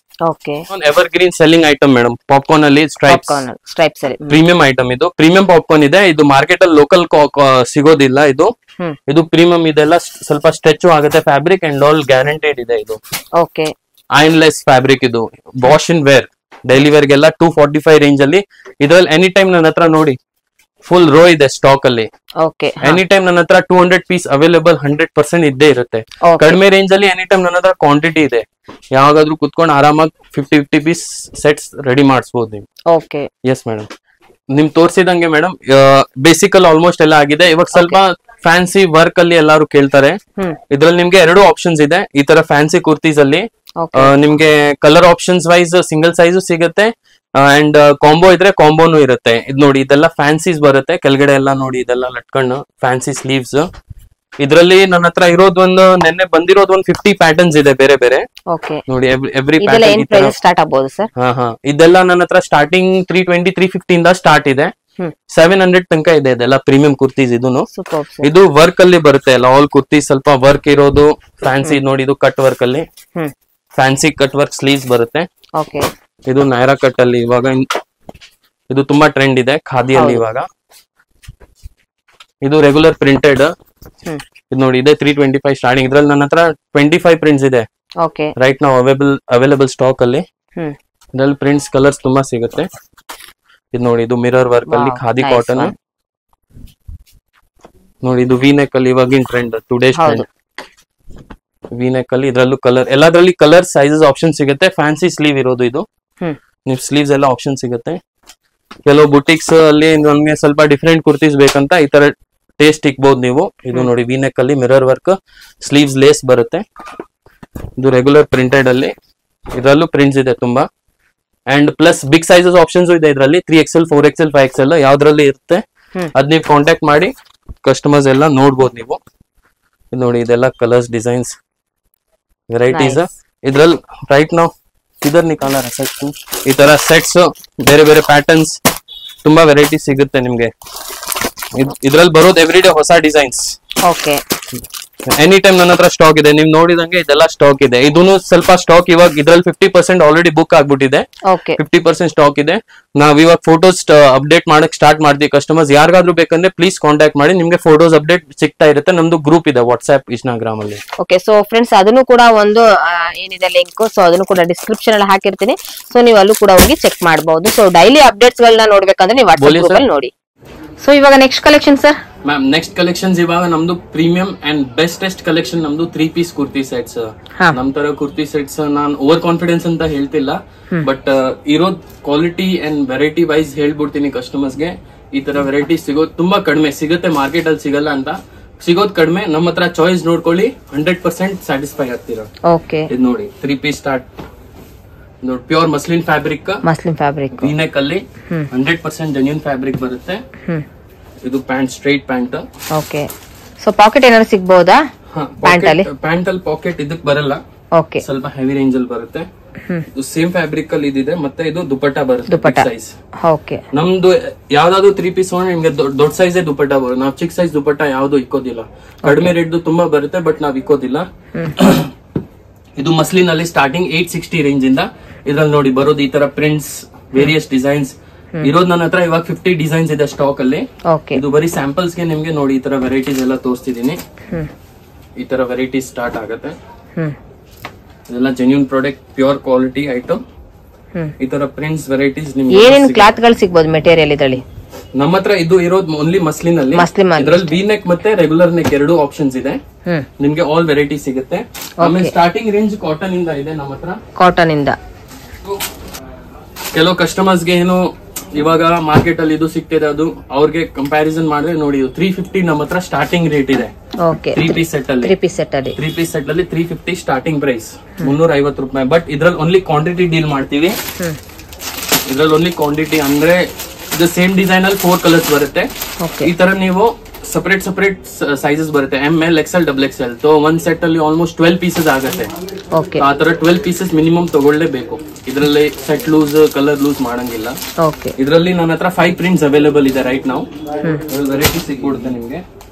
Ever green selling item madam. Popcorn ಅಲ್ಲಿ ಸ್ಟ್ರೈಪ್ಸ್ ಪ್ರೀಮಿಯಂ ಐಟಮ್. ಇದು ಪ್ರೀಮಿಯಂ ಪಾಪ್ಕಾರ್ನ್ ಇದೆ. ಇದು ಮಾರ್ಕೆಟ್ ಅಲ್ಲಿ ಲೋಕಲ್ ಸಿಗೋದಿಲ್ಲ. ಇದು ಪ್ರೀಮಿಯಂ ಇದೆಲ್ಲ ಸ್ವಲ್ಪ ಸ್ಟ್ರೆಚ್ ಆಗುತ್ತೆ ಫ್ಯಾಬ್ರಿಕ್ ಅಂಡ್ ಆಲ್ ಗ್ಯಾರಂಟೆಡ್ ಇದೆ. ಇದು ಐನ್ಲೆಸ್ ಫ್ಯಾಬ್ರಿಕ್. ಇದು wash in wear daily wear ಗೆಲ್ಲ 245 ರೇಂಜ್ ಅಲ್ಲಿ. ಇದ್ರಲ್ಲಿ ಎನಿ ಟೈಮ್ ನನ್ನ ಹತ್ರ ನೋಡಿ ಫುಲ್ ರೋ ಇದೆ ಸ್ಟಾಕ್ ಅಲ್ಲಿ. ಎನಿ ಟೈಮ್ ನನ್ನ ಹತ್ರ 200 ಪೀಸ್ ಅವೈಲೇಬಲ್ 100% ಇದ್ದೇ ಇರುತ್ತೆ. ಕಡಿಮೆ ರೇಂಜ್ ಅಲ್ಲಿ ಎನಿ ಟೈಮ್ ನನ್ನ ಹತ್ರ ಕ್ವಾಂಟಿಟಿ ಇದೆ. ಯಾವಾಗಾದ್ರೂ ಕುತ್ಕೊಂಡು ಆರಾಮಾಗಿ 50 ಪೀಸ್ ಸೆಟ್ಸ್ ರೆಡಿ ಮಾಡಿಸಬಹುದು ನೀವು. Yes madam. ನಿಮ್ ತೋರಿಸಿದಂಗೆ ಮೇಡಮ್ ಬೇಸಿಕ್ ಅಲ್ಲಿ ಆಲ್ಮೋಸ್ಟ್ ಎಲ್ಲ ಆಗಿದೆ. ಇವಾಗ ಸ್ವಲ್ಪ ಫ್ಯಾನ್ಸಿ ವರ್ಕ್ ಅಲ್ಲಿ ಎಲ್ಲಾರು ಕೇಳ್ತಾರೆ. ಇದ್ರಲ್ಲಿ ನಿಮ್ಗೆ 2 ಆಪ್ಷನ್ಸ್ ಇದೆ. ಈ ತರ ಫ್ಯಾನ್ಸಿ ಕುರ್ತೀಸ್ ಅಲ್ಲಿ ನಿಮ್ಗೆ colour options wise single size ಸಿಗುತ್ತೆ ಅಂಡ್ ಕಾಂಬೋ ಇದ್ರೆ ಕಾಂಬೋನು ಇರುತ್ತೆ. ಇದ್ ನೋಡಿ, ಇದೆಲ್ಲ ಫ್ಯಾನ್ಸೀಸ್ ಬರುತ್ತೆ. ಕೆಳಗಡೆ ಎಲ್ಲ ನೋಡಿ ಇದೆಲ್ಲ ಲಟ್ಕೊಂಡು ಫ್ಯಾನ್ಸಿ ಸ್ಲೀವ್ಸ್. ಇದ್ರಲ್ಲಿ ನನ್ನ ಹತ್ರ ಇರೋದು ನೆನ್ನೆ ಬಂದಿರೋದು 50 ಪ್ಯಾಟರ್ನ್ಸ್ ಇದೆ ಬೇರೆ ಬೇರೆ. ನೋಡಿ ಎವ್ರಿ ಪ್ಯಾಟರ್ನ್ ಸ್ಟಾರ್ಟ್ ಆಗಬಹುದು ಸರ್. ಇದೆಲ್ಲ ನನ್ನ ಹತ್ರ ಸ್ಟಾರ್ಟಿಂಗ್ 320 350 ಇಂದ ಸ್ಟಾರ್ಟ್ ಇದೆ. 700 ತನಕ ಇದೆ. ಇದೆಲ್ಲ ಪ್ರೀಮಿಯಂ ಕುರ್ತೀಸ್. ಇದು ವರ್ಕ್ ಅಲ್ಲಿ ಬರುತ್ತೆ ಎಲ್ಲ. ಆಲ್ ಕುರ್ತೀಸ್ ಸ್ವಲ್ಪ ವರ್ಕ್ ಇರೋದು ಫ್ಯಾನ್ಸಿ. ನೋಡಿ, ಇದು ಕಟ್ ವರ್ಕ್ ಅಲ್ಲಿ ಫ್ಯಾನ್ಸಿ ಕಟ್ ವರ್ಕ್ ಸ್ಲೀವ್ಸ್ ಬರುತ್ತೆ. ಇದು ನೈರಾ ಕಟ್ ಅಲ್ಲಿ ಇವಾಗ ಇದು ತುಂಬಾ ಟ್ರೆಂಡ್ ಇದೆ ಖಾದಿಯಲ್ಲಿ ಇವಾಗ. ಇದು ರೆಗ್ಯುಲರ್ ಪ್ರಿಂಟೆಡ್. ಇದು ನೋಡಿ, ಇದೆ 325 ಸ್ಟಾರ್ಟಿಂಗ್. ಇದ್ರಲ್ಲಿ ನನ್ನ ಹತ್ರ 25 ಪ್ರಿಂಟ್ಸ್ ಇದೆ ರೈಟ್ ನಾವು ಅವೈಲೇಬಲ್ ಸ್ಟಾಕ್ ಅಲ್ಲಿ. ಇದ್ರಲ್ಲಿ ಪ್ರಿಂಟ್ಸ್ ಕಲರ್ಸ್ ತುಂಬಾ ಸಿಗುತ್ತೆ. ಇದು ನೋಡಿ, ಇದು ಮಿರರ್ ವರ್ಕ್ ಅಲ್ಲಿ ಖಾದಿ ಕಾಟನ್. ನೋಡಿ, ಇದು ವಿ ನೆಕ್ ಅಲ್ಲಿ ಇವಾಗಿನ trend, today's trend V neck ಅಲ್ಲಿ. ಇದ್ರಲ್ಲೂ ಕಲರ್ ಎಲ್ಲದ್ರಲ್ಲಿ ಕಲರ್ ಸೈಜಸ್ ಆಪ್ಷನ್ ಸಿಗುತ್ತೆ. ಫ್ಯಾನ್ಸಿ ಸ್ಲೀವ್ ಇರೋದು ಇದು. ನಿಮ್ ಸ್ಲೀವ್ಸ್ ಎಲ್ಲ ಆಪ್ಷನ್ ಸಿಗುತ್ತೆ. ಕೆಲವು ಬುಟಿಕ್ಸ್ ಅಲ್ಲಿ ನಮ್ಗೆ ಸ್ವಲ್ಪ ಡಿಫ್ರೆಂಟ್ ಕುರ್ತೀಸ್ ಬೇಕಂತ ಈ ತರ ಟೇಸ್ಟ್ ಇಕ್ಬಹುದು ನೀವು. ಇದು ನೋಡಿ, ವಿ ನೆಕ್ ಅಲ್ಲಿ ಮಿರರ್ ವರ್ಕ್ ಸ್ಲೀವ್ಸ್ ಲೇಸ್ ಬರುತ್ತೆ. ಇದು ರೆಗ್ಯುಲರ್ ಪ್ರಿಂಟೆಡ್ ಅಲ್ಲಿ. ಇದ್ರಲ್ಲೂ ಪ್ರಿಂಟ್ಸ್ ಇದೆ ತುಂಬಾ. And plus big sizes options ಇದೆ ಇದರಲ್ಲಿ. 3XL 4XL 5XL ಯಾವ್ದ್ರಲ್ಲಿ ಇರುತ್ತೆ. ಅದ್ ನೀವು ಕಾಂಟ್ಯಾಕ್ಟ್ ಮಾಡಿ ಕಸ್ಟಮರ್ಸ್ ಎಲ್ಲ ನೋಡ್ಬೋದು ನೀವು. ನೋಡಿ, ಇದೆಲ್ಲ ಕಲರ್ಸ್ ಡಿಸೈನ್ಸ್ ವೆರೈಟೀಸ್. ಇದ್ರಲ್ಲಿ ರೈಟ್ ನಾವು ಇದರ್ ನಿಕಾಲ ಸೆಟ್ಸ್. ಈ ತರ ಸೆಟ್ಸ್ ಬೇರೆ ಬೇರೆ ಪ್ಯಾಟರ್ನ್ಸ್ ತುಂಬಾ ವೆರೈಟಿ ಸಿಗುತ್ತೆ ನಿಮ್ಗೆ. ಇದ್ರಲ್ಲಿ ಬರೋದು ಎವ್ರಿ ಡೇ ಹೊಸ ಡಿಸೈನ್ಸ್. ಎನಿ ಟೈಮ್ ನನ್ನ ಹತ್ರ ಸ್ಟಾಕ್ ಇದೆ. ನೀವು ನೋಡಿದಂಗೆ ಇದೆಲ್ಲ ಸ್ಟಾಕ್ ಇದೆ. ಇದನ್ನು ಸ್ವಲ್ಪ ಸ್ಟಾಕ್ ಇವಾಗ ಇದ್ರಲ್ಲಿ 50% ಆಲ್ರೆಡಿ ಬುಕ್ ಆಗ್ಬಿಟ್ಟಿದೆ. 50% ಸ್ಟಾಕ್ ಇದೆ. ನಾವ್ ಇವಾಗ ಫೋಟೋಸ್ ಅಪ್ಡೇಟ್ ಮಾಡಕ್ ಸ್ಟಾರ್ಟ್ ಮಾಡ್ತೀವಿ. ಕಸ್ಟಮರ್ಸ್ ಯಾರಿಗಾದ್ರೂ ಬೇಕಂದ್ರೆ ಪ್ಲೀಸ್ ಕಾಂಟ್ಯಾಕ್ಟ್ ಮಾಡಿ. ನಿಮ್ಗೆ ಫೋಟೋಸ್ ಅಪ್ಡೇಟ್ ಸಿಗ್ತಾ ಇರುತ್ತೆ. ನಮ್ದು ಗ್ರೂಪ್ ಇದೆ ವಾಟ್ಸ್ಆಪ್ ಇನ್ಸ್ಟಾಗ್ರಾಮ್ ಅಲ್ಲಿ. ಸೊ ಫ್ರೆಂಡ್ಸ್, ಅದನ್ನು ಕೂಡ ಒಂದು ಏನಿದೆ ಲಿಂಕ್, ಸೊ ಅದನ್ನು ಕೂಡ ಡಿಸ್ಕ್ರಿಪ್ಷನ್ ಅಲ್ಲಿ ಹಾಕಿರ್ತೀನಿ. ಸೊ ನೀವು ಅಲ್ಲೂ ಕೂಡ ಹೋಗಿ ಚೆಕ್ ಮಾಡಬಹುದು. ಸೊ ಡೈಲಿ ಅಪ್ಡೇಟ್ಸ್ ಗಳನ್ನ ನೋಡ್ಬೇಕಂದ್ರೆ ನೀವು ವಾಟ್ಸ್ಆಪ್ ಗ್ರೂಪ್ ಅಲ್ಲಿ ನೋಡಿ. ಸೊ ಇವಾಗ next collection sir. Ma'am, next collections ಇವಾಗ ನಮ್ದು ಪ್ರೀಮಿಯಂ ಅಂಡ್ ಬೆಸ್ಟ್ ಕಲೆಕ್ಷನ್ ನಮ್ದು 3 ಪೀಸ್ ಕುರ್ತಿ ಸೆಟ್ಸ್. ನಮ್ ತರ ಕುರ್ತಿ ಸೆಟ್ಸ್ ನಾನು ಓವರ್ ಕಾನ್ಫಿಡೆನ್ಸ್ ಅಂತ ಹೇಳ್ತಿಲ್ಲ, ಬಟ್ ಇರೋದ್ ಕ್ವಾಲಿಟಿ ಅಂಡ್ ವೆರೈಟಿ ವೈಸ್ ಹೇಳ್ಬಿಡ್ತೀನಿ ಕಸ್ಟಮರ್ಸ್ ಗೆ. ಈ ತರ ವೆರೈಟಿ ಸಿಗೋದು ತುಂಬಾ ಕಡಿಮೆ ಸಿಗುತ್ತೆ. ಮಾರ್ಕೆಟ್ ಅಲ್ಲಿ ಸಿಗಲ್ಲ ಅಂತ. ಸಿಗೋದ್ ಕಡಿಮೆ. ನಮ್ಮ ಹತ್ರ ಚಾಯ್ಸ್ ನೋಡ್ಕೊಳ್ಳಿ. 100% ಸ್ಯಾಟಿಸ್ಫೈ ಆಗ್ತೀರಾ. ಇದು ನೋಡಿ, 3 ಪೀಸ್ ಸ್ಟಾರ್ಟ್. ನೋಡಿ, pure muslin fabric V neck ಅಲ್ಲಿ 100% ಜೆನ್ಯೂನ್ ಫ್ಯಾಬ್ರಿಕ್ ಬರುತ್ತೆ. ಇದು pant, straight pant. So pocket ಏನಾದ್ರು ಸಿಗಬಹುದಾ? ಪ್ಯಾಂಟ್ ಅಲ್ಲಿ ಪಾಕೆಟ್ ಇದಕ್ ಬರಲ್ಲ. ಸ್ವಲ್ಪ ಹೆವಿ ರೇಂಜ್ ಅಲ್ಲಿ ಬರುತ್ತೆ. ಇದು ಸೇಮ್ ಫ್ಯಾಬ್ರಿಕ್ ಅಲ್ಲಿ ಇದಿದೆ, ಮತ್ತೆ ಇದು ದುಪಟ್ಟಾ ಬರುತ್ತೆ ದುಪಟ್ಟಾ ಸೈಜ್. ಓಕೆ, ನಮ್ದು ಯಾವ್ದಾದ್ರು 3 ಪೀಸ್ ನಿಮ್ಗೆ ದೊಡ್ಡ ಸೈಜ್ ದುಪಟ್ಟಾ ಬರುತ್ತೆ. ನಾವು ಚಿಕ್ಕ ಸೈಜ್ ದುಪಟ್ಟಾ ಯಾವ್ದು ಇಕ್ಕೋದಿಲ್ಲ. ಕಡಿಮೆ ರೇಟ್ ತುಂಬಾ ಬರುತ್ತೆ, ಬಟ್ ನಾವ್ ಇಕ್ಕೋದಿಲ್ಲ. ಇದು ಮಸ್ಲಿನ್ ಅಲ್ಲಿ ಸ್ಟಾರ್ಟಿಂಗ್ 860 ರೇಂಜ್ ಇಂದ. ಇದ್ರಲ್ಲಿ ನೋಡಿ ಬರೋದು ಈ ತರ ಪ್ರಿಂಟ್ಸ್, ವೇರಿಯಸ್ ಡಿಸೈನ್ಸ್ ಇರೋದು ನನ್ನ ಹತ್ರ. ಇವಾಗ 50 ಡಿಸೈನ್ಸ್ ಇದೆ ಸ್ಟಾಕ್ ಅಲ್ಲಿ. ಇದು ಬರೀ ಸ್ಯಾಂಪಲ್ಸ್ ಗೆ ನಿಮ್ಗೆ ನೋಡಿ ಈ ತರ ವೆರೈಟೀಸ್ ಎಲ್ಲ ತೋರಿಸ್ತಿದೀನಿ. ಈ ತರ ವೆರೈಟೀಸ್ ಸ್ಟಾರ್ಟ್ ಆಗುತ್ತೆ. ಇದೆಲ್ಲ genuine product, pure quality item. ಈ ತರ ಪ್ರಿಂಟ್ಸ್ ವೆರೈಟೀಸ್ ನಿಮ್ಗೆ ಏನೇನು ಕ್ಲಾತ್ ಗಳು ಸಿಗಬಹುದು ಮೆಟೀರಿಯಲ್ ಇದರಲ್ಲಿ? ನಮ್ಮ ಹತ್ರ ಇದು ಇರೋದು ಓನ್ಲಿ ಮಸ್ಲಿನ್ ಅಲ್ಲಿ. ಇದರಲ್ಲಿ ವಿ ನೆಕ್ ಮತ್ತೆ ರೆಗ್ಯುಲರ್ ನೆಕ್ ಎರಡು ಆಪ್ಷನ್ಸ್ ಇದೆ. ನಿಮ್ಗೆ ಆಲ್ ವೆರೈಟಿ ಸಿಗುತ್ತೆ. ಆಮೇಲೆ ಸ್ಟಾರ್ಟಿಂಗ್ ರೇಂಜ್ ಕಾಟನ್ ಇಂದ ಇದೆ ನಮ್ಮ ಹತ್ರ. ಕಾಟನ್ ಇಂದ ಕೆಲವು ಕಸ್ಟಮರ್ಸ್ ಗೆ ಏನು ಇವಾಗ ಮಾರ್ಕೆಟ್ ಅಲ್ಲಿ ಇದು ಸಿಗ್ತಿದೆ, ಅದು ಅವ್ರಿಗೆ ಕಂಪ್ಯಾರಿಸನ್ ಮಾಡಿದ್ರೆ ನೋಡಿ 350 ನಮ್ಮ ಹತ್ರ ಸ್ಟಾರ್ಟಿಂಗ್ ರೇಟ್ ಇದೆ. 3 ಪೀಸ್ ಸೆಟ್ ಅಲ್ಲಿ 3 ಪೀಸ್ ಸೆಟ್ ಅಲ್ಲಿ 350 ಸ್ಟಾರ್ಟಿಂಗ್ ಪ್ರೈಸ್, 350 ರೂಪಾಯಿ. ಬಟ್ ಇದ್ರಲ್ಲಿ ಓನ್ಲಿ ಕ್ವಾಂಟಿಟಿ ಡೀಲ್ ಮಾಡ್ತೀವಿ. ಇದ್ರಲ್ಲಿ ಓನ್ಲಿ ಕ್ವಾಂಟಿಟಿ ಅಂದ್ರೆ ಇದು ಸೇಮ್ ಡಿಸೈನ್ ಅಲ್ಲಿ 4 ಕಲರ್ಸ್ ಬರುತ್ತೆ. ಈ ತರ ನೀವು ಸಪರೇಟ್ ಸೈಜಸ್ ಬರುತ್ತೆ, ML XL XXL. ಸೊ ಒಂದ್ ಸೆಟ್ ಅಲ್ಲಿ ಆಲ್ಮೋಸ್ಟ್ 12 ಪೀಸಸ್ ಆಗುತ್ತೆ. ಆ ತರ 12 ಪೀಸಸ್ ಮಿನಿಮಮ್ ತಗೊಳ್ಳೇಬೇಕು. ಇದರಲ್ಲಿ ಸೆಟ್ ಲೂಸ್, ಕಲರ್ ಲೂಸ್ ಮಾಡಂಗಿಲ್ಲ. ಇದರಲ್ಲಿ ನನ್ನ ಹತ್ರ 5 ಪ್ರಿಂಟ್ಸ್ ಅವೈಲೇಬಲ್ ಇದೆ ರೈಟ್ ನಾವು. ವೆರೈಟಿ ಸಿಗ್ಬಿಡುತ್ತೆ ನಿಮ್ಗೆ.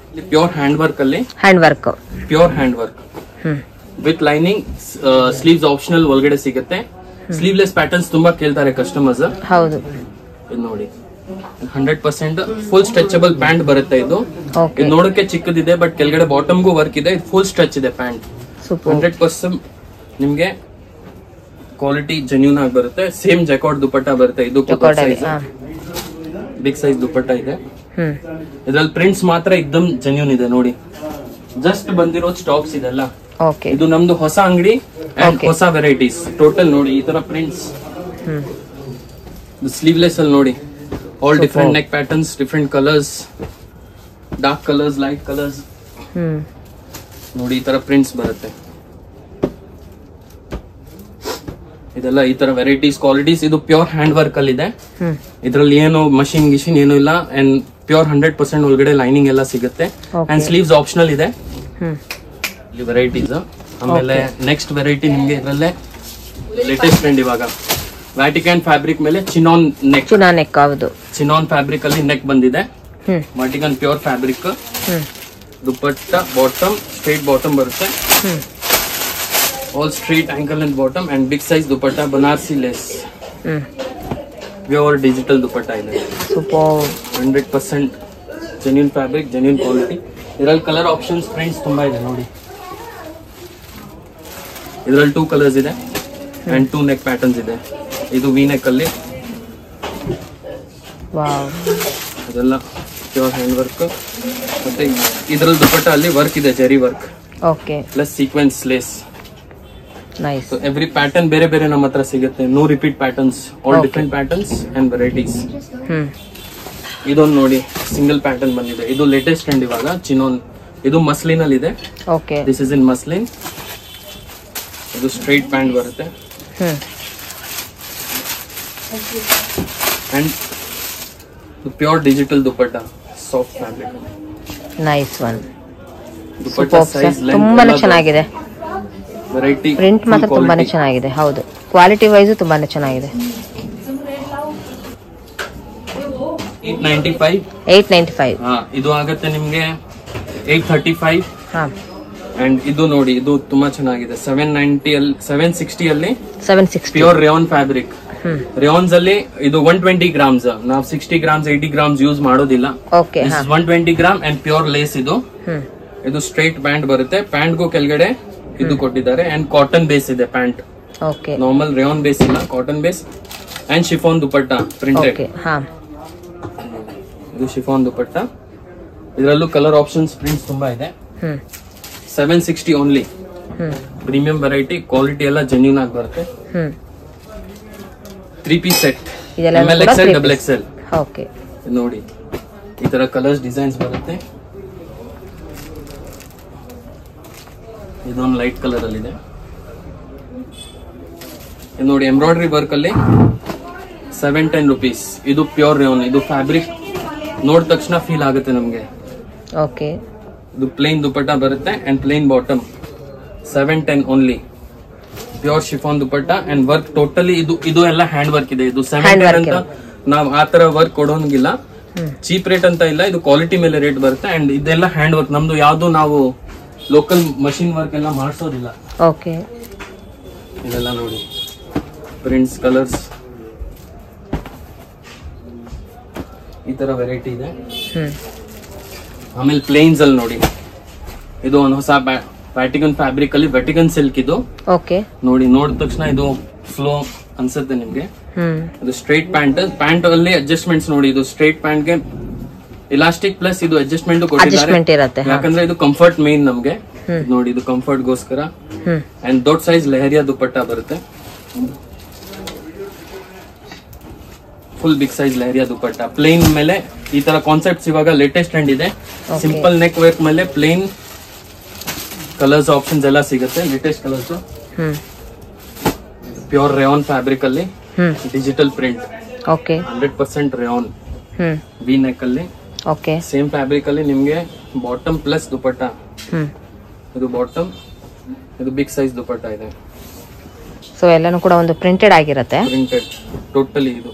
ಪ್ಯೂರ್ ಹ್ಯಾಂಡ್ ವರ್ಕ್ ಅಲ್ಲಿ, pure hand work with lining, sleeves optional ಒಳಗಡೆ ಸಿಗುತ್ತೆ. ಸ್ಲೀವ್ಲೆಸ್ ಪ್ಯಾಟರ್ನ್ಸ್ ತುಂಬಾ ಕೇಳ್ತಾರೆ ಕಸ್ಟಮರ್ಸ್. ಇದು ನೋಡಿ 100% ಫುಲ್ ಸ್ಟ್ರೆಚಬಲ್ ಪ್ಯಾಂಟ್ ಬರುತ್ತೆ. ಇದು ನೋಡಕ್ಕೆ ಚಿಕ್ಕದಿದೆ, ಬಟ್ ಕೆಳಗಡೆ ಬಾಟಮ್ಗೂ ವರ್ಕ್ ಇದೆ. ಫುಲ್ ಸ್ಟ್ರೆಚ್ ಇದೆ ಪ್ಯಾಂಟ್. 100% ನಿಮ್ಗೆ ಕ್ವಾಲಿಟಿ ಜೆನ್ಯೂನ್ ಆಗಿ ಬರುತ್ತೆ. ಸೇಮ್ ಜಕಾರ್ಡ್ ದುಪಟ್ಟಾ ಬರುತ್ತೆ. ಇದು ಬಿಗ್ ಸೈಜ್ ದುಪಟ್ಟಾ ಇದೆ. ಇದ್ರಲ್ಲಿ ಪ್ರಿಂಟ್ಸ್ ಮಾತ್ರ ಎಕ್ದಮ್ ಜೆನ್ಯೂನ್ ಇದೆ ನೋಡಿ. ಜಸ್ಟ್ ಬಂದಿರೋ ಸ್ಟಾಕ್ಸ್ ಇದೆಲ್ಲ. ಇದು ನಮ್ದು ಹೊಸ ಅಂಗಡಿ ಅಂಡ್ ಹೊಸ ವೆರೈಟೀಸ್. ಟೋಟಲ್ ನೋಡಿ ಈ ತರ ಪ್ರಿಂಟ್ಸ್. ಸ್ಲೀವ್ಲೆಸ್ ಅಲ್ಲಿ ನೋಡಿ all different neck patterns, different colors, dark colors, light colors. ನೋಡಿ ಈ ತರ ಪ್ರಿಂಟ್ಸ್ ಬರುತ್ತೆ. ಇದೆಲ್ಲ ಈ ತರ ವೆರೈಟೀಸ್, ಕ್ವಾಲಿಟೀಸ್. ಇದು ಪ್ಯೂರ್ ಹ್ಯಾಂಡ್ ವರ್ಕ್ ಅಲ್ಲಿ ಇದೆ. ಇದ್ರಲ್ಲಿ ಏನು ಮಷಿನ್ ಗಿಶಿನ್ ಏನು ಇಲ್ಲ. ಅಂಡ್ ಪ್ಯೂರ್ 100% ಒಳಗಡೆ ಲೈನಿಂಗ್ ಎಲ್ಲ ಸಿಗುತ್ತೆ. ಅಂಡ್ ಸ್ಲೀವ್ಸ್ ಆಪ್ಷನಲ್ ಇದೆ. ಇಲ್ಲಿ ವೆರೈಟೀಸ್. ಆಮೇಲೆ ನೆಕ್ಸ್ಟ್ ವೆರೈಟಿ ನಿಮ್ಗೆ ಇದ್ರಲ್ಲೇ ಲೇಟೆಸ್ಟ್ ಟ್ರೆಂಡ್ ಇವಾಗ ವ್ಯಾಟಿಕನ್ ಫ್ಯಾಬ್ರಿಕ್ ಮೇಲೆ ಚಿನಾನ್ ನೆಕ್. ಚಿನಾನ್ ಫ್ಯಾಬ್ರಿಕ್ ಅಲ್ಲಿ ನೆಕ್ ಬಂದಿದೆ. Vatican pure fabric. Dupatta bottom straight bottom ಬರುತ್ತೆ. All straight ankle and bottom and big size dupatta, Banarasi lace, pure digital dupatta ಇದೆ. 100% ಜೆನ್ಯೂನ್ ಫ್ಯಾಬ್ರಿಕ್, ಜೆನ್ಯೂನ್ ಕ್ವಾಲಿಟಿ. ಇದರಲ್ಲಿ colour options, prints ತುಂಬಾ ಇದೆ ನೋಡಿ. ಇದರಲ್ಲಿ 2 ಕಲರ್ಸ್ ಇದೆ ಅಂಡ್ 2 ನೆಕ್ ಪ್ಯಾಟರ್ನ್ಸ್ ಇದೆ. ಇದು ವಿ ನೆಕ್ ಅಲ್ಲಿ. ಅದೆಲ್ಲ ಪ್ಯೂರ್ ಹ್ಯಾಂಡ್ ವರ್ಕ್. ಮತ್ತೆ ಇದರಲ್ಲಿ ದುಪಟ್ಟಾ ಅಲ್ಲಿ ವರ್ಕ್ ಇದೆ, zari work plus sequence lace. Every pattern ಬೇರೆ ಬೇರೆ ನಮ್ಮ ಹತ್ರ ಸಿಗುತ್ತೆ. No repeat patterns, all different patterns and varieties. ಇದೊಂದು ನೋಡಿ ಸಿಂಗಲ್ ಪ್ಯಾಟರ್ನ್ ಬಂದಿದೆ. ಇದು ಲೇಟೆಸ್ಟ್ ಟ್ರೆಂಡ್ ಇವಾಗ ಚಿನೋನ್. ಇದು ಮಸ್ಲಿನ್ ಅಲ್ಲಿ ಇದೆ. This is in muslin. ಇದು ಸ್ಟ್ರೈಟ್ ಪ್ಯಾಂಟ್ ಬರುತ್ತೆ. and pure digital dupatta, soft fabric. Nice one. Dupatta size length ತುಂಬಾನೇ ಚೆನ್ನಾಗಿದೆ. ವೆರೈಟಿ ಪ್ರಿಂಟ್ ಮಾತ್ರ ತುಂಬಾನೇ ಚೆನ್ನಾಗಿದೆ. ಹೌದು, ಕ್ವಾಲಿಟಿ ವೈಸ್ ತುಂಬಾನೇ ಚೆನ್ನಾಗಿದೆ. 895 ಹಾ, ಇದು ಆಗುತ್ತೆ ನಿಮಗೆ 835. ಹಾ, ಅಂಡ್ ಇದು ನೋಡಿ, ಇದು ತುಂಬಾ ಚೆನ್ನಾಗಿದೆ. 790 ಅಲ್ಲಿ 760 ಅಲ್ಲಿ 760 ಪ್ಯೂರ್ ರೇಯಾನ್ ಫ್ಯಾಬ್ರಿಕ್. ರೇಯಾನ್ಸ್ ಅಲ್ಲಿ ಇದು 120 ಗ್ರಾಮ್ಸ್. ನಾವು 60 ಗ್ರಾಮ್ಸ್ 80 ಗ್ರಾಮ್ಸ್ ಯೂಸ್ ಮಾಡೋದಿಲ್ಲ. 120 ಗ್ರಾಮ್ ಅಂಡ್ ಪ್ಯೂರ್ ಲೇಸ್. ಇದು ಸ್ಟ್ರೈಟ್ ಪ್ಯಾಂಟ್ ಬರುತ್ತೆ. ಪ್ಯಾಂಟ್ ಗೂ ಕೆಳಗಡೆ ಇದು ಕೊಟ್ಟಿದ್ದಾರೆ ಅಂಡ್ ಕಾಟನ್ ಬೇಸ್ ಇದೆ ಪ್ಯಾಂಟ್. ನಾರ್ಮಲ್ ರೇಯಾನ್ ಬೇಸ್ ಇಲ್ಲ, cotton base and chiffon dupatta printed. ಇದು ಶಿಫಾನ್ ದುಪಟ್ಟಾ. ಇದರಲ್ಲೂ ಕಲರ್ ಆಪ್ಷನ್ಸ್, ಪ್ರಿಂಟ್ಸ್ ತುಂಬಾ ಇದೆ. 760 ಓನ್ಲಿ. ಪ್ರೀಮಿಯಂ ವೆರೈಟಿ, ಕ್ವಾಲಿಟಿ ಎಲ್ಲ ಜೆನ್ಯೂನ್ ಆಗಿ ಬರುತ್ತೆ. 3 piece set, ML XL XXL. ನೋಡಿ ಈ ತರ ಕಲರ್ಸ್, ಡಿಸೈನ್ಸ್ ಬರುತ್ತೆ. ಇದೊಂದು ಲೈಟ್ ಕಲರ್ ಅಲ್ಲಿ ಇದೆ. ನೋಡಿ ಎಂಬ್ರಾಯ್ಡರಿ ವರ್ಕ್ ಅಲ್ಲಿ 710 rupees. ಇದು ಪ್ಯೂರ್ ರೇಯಾನ್. ಇದು ಫ್ಯಾಬ್ರಿಕ್ ನೋಡಿದ ತಕ್ಷಣ ಫೀಲ್ ಆಗುತ್ತೆ ನಮ್ಗೆ. ಇದು ಪ್ಲೇನ್ ದುಪಟ್ಟಾ ಬರುತ್ತೆ and plain bottom. 710 only. Pure chiffon dupatta and work totally ಇದು ಎಲ್ಲ ಹ್ಯಾಂಡ್ ವರ್ಕ್ ಇದೆ. ಇದು 710 ಅಂತ ನಾವ್ ಆತರ ವರ್ಕ್ ಕೊಡೋಂಗಿಲ್ಲ, ಚೀಪ್ ರೇಟ್ ಅಂತ ಇಲ್ಲ, ಇದು ಕ್ವಾಲಿಟಿ ಮೇಲೆ ರೇಟ್ ಬರುತ್ತೆ. ಅಂಡ್ ಇದೆಲ್ಲ ಹ್ಯಾಂಡ್ ವರ್ಕ್, ನಮ್ದು ಯಾವ್ದು ನಾವು ಲೋಕಲ್ ಮಷಿನ್ ವರ್ಕ್ ಎಲ್ಲ ಮಾಡಿಸೋದಿಲ್ಲ. ಓಕೆ, ಇದೆಲ್ಲ ನೋಡಿ ಪ್ರಿಂಟ್ಸ್, ಕಲರ್ಸ್, ಈ ತರ ವೆರೈಟಿ ಇದೆ. ಆಮೇಲೆ ಪ್ಲೇನ್ಸ್ ಅಲ್ಲಿ ನೋಡಿ, ಇದು ಒಂದು ಹೊಸ ವ್ಯಾಟಿಕನ್ ಫ್ಯಾಬ್ರಿಕ್ ಅಲ್ಲಿ ವೆಟಿಕನ್ ಸಿಲ್ಕ್ ಇದು. ಓಕೆ, ನೋಡಿ ನೋಡಿದ ತಕ್ಷಣ ಇದು ಫ್ಲೋ ಅನ್ಸುತ್ತೆ ನಿಮ್ಗೆ. ಇದು ಸ್ಟ್ರೈಟ್ ಪ್ಯಾಂಟ್ ಅಲ್ಲಿ ಅಡ್ಜಸ್ಟ್ಮೆಂಟ್ಸ್ ನೋಡಿ, ಇದು ಸ್ಟ್ರೈಟ್ ಪ್ಯಾಂಟ್ ಗೆ ಇಲಾಸ್ಟಿಕ್ ಪ್ಲಸ್ ಇದು ಅಡ್ಜಸ್ಟ್ಮೆಂಟ್ ಕೊಟ್ಟಿದ್ದಾರೆ, ಯಾಕಂದ್ರೆ ಇದು ಕಂಫರ್ಟ್ ಮೇನ್ ನಮ್ಗೆ. ನೋಡಿ ಇದು ಕಂಫರ್ಟ್ ಗೋಸ್ಕರ. ಅಂಡ್ ದೊಡ್ಡ ಸೈಜ್ ಲೆಹರಿಯಾ ದುಪಟ್ಟ ಬರುತ್ತೆ, full big size lehariya dupatta. Plain ಮೇಲೆ ಈ ತರ ಕಾನ್ಸೆಪ್ಟ್ಸ್ ಇವಾಗ ಲೇಟೆಸ್ಟ್ ಟ್ರೆಂಡ್ ಇದೆ. ಸಿಂಪಲ್ ನೆಕ್ ವರ್ಕ್ ಮೇಲೆ ಪ್ಲೇನ್ ಕಲರ್ಸ್ ಆಪ್ಷನ್ಸ್ ಎಲ್ಲ ಸಿಗುತ್ತೆ, latest colours. Pure rayon fabric ಅಲ್ಲಿ digital print. Okay, 100% rayon V neck ಅಲ್ಲಿ. ಓಕೆ, ಸೇಮ್ ಫ್ಯಾಬ್ರಿಕ್ ಅಲ್ಲಿ ನಿಮ್ಗೆ ಬಾಟಮ್ ಪ್ಲಸ್ ದುಪಟ್ಟ. ಇದು ಬಾಟಮ್, ಇದು ಬಿಗ್ ಸೈಜ್ ದುಪಟ್ಟ ಇದೆ. ಸೊ ಎಲ್ಲಾನು ಕೂಡ ಒಂದು ಪ್ರಿಂಟೆಡ್ ಆಗಿರುತ್ತೆ. ಪ್ರಿಂಟೆಡ್ ಟೋಟಲಿ, ಇದು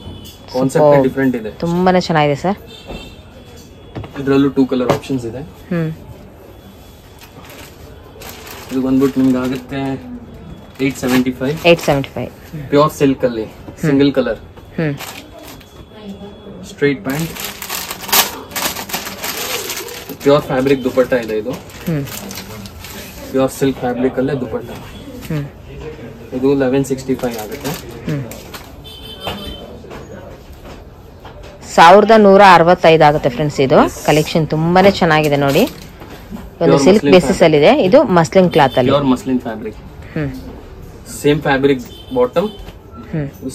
ಕಾನ್ಸೆಪ್ಟ್ ಡಿಫರೆಂಟ್ ಇದೆ, ತುಂಬಾನೇ ಚೆನ್ನಾಗಿದೆ ಸರ್. ಇದರಲ್ಲೂ 2 ಕಲರ್ ಆಪ್ಷನ್ಸ್ ಇದೆ. ಇದು ಬಂದ್ಬಿಟ್ಟು ನಿಮ್ಗೆ ಆಗುತ್ತೆ 875. ಪ್ಯೂರ್ ಸಿಲ್ಕ್ ಅಲ್ಲಿ single colour, straight pant, pure fabric dupatta ಇದೆ. ಇದು ಪ್ಯೂರ್ ಸಿಲ್ಕ್ ಫ್ಯಾಬ್ರಿಕ್ ಅಲ್ಲೇ ದುಪಟ್ಟ. ಇದು 1165 ಆಗುತ್ತೆ. 1165 ಆಗುತ್ತೆ ಫ್ರೆಂಡ್ಸ್. ಇದು ಕಲೆಕ್ಷನ್ ತುಂಬಾನೇ ಚೆನ್ನಾಗಿದೆ ನೋಡಿ. ಒಂದು ಸಿಲ್ಕ್ ಬೇಸಿಸ್ ಅಲ್ಲಿ ಇದೆ, ಇದು ಮಸ್ಲಿನ್ ಕ್ಲಾತ್ ಅಲ್ಲಿ, pure muslin fabric. Same fabric bottom,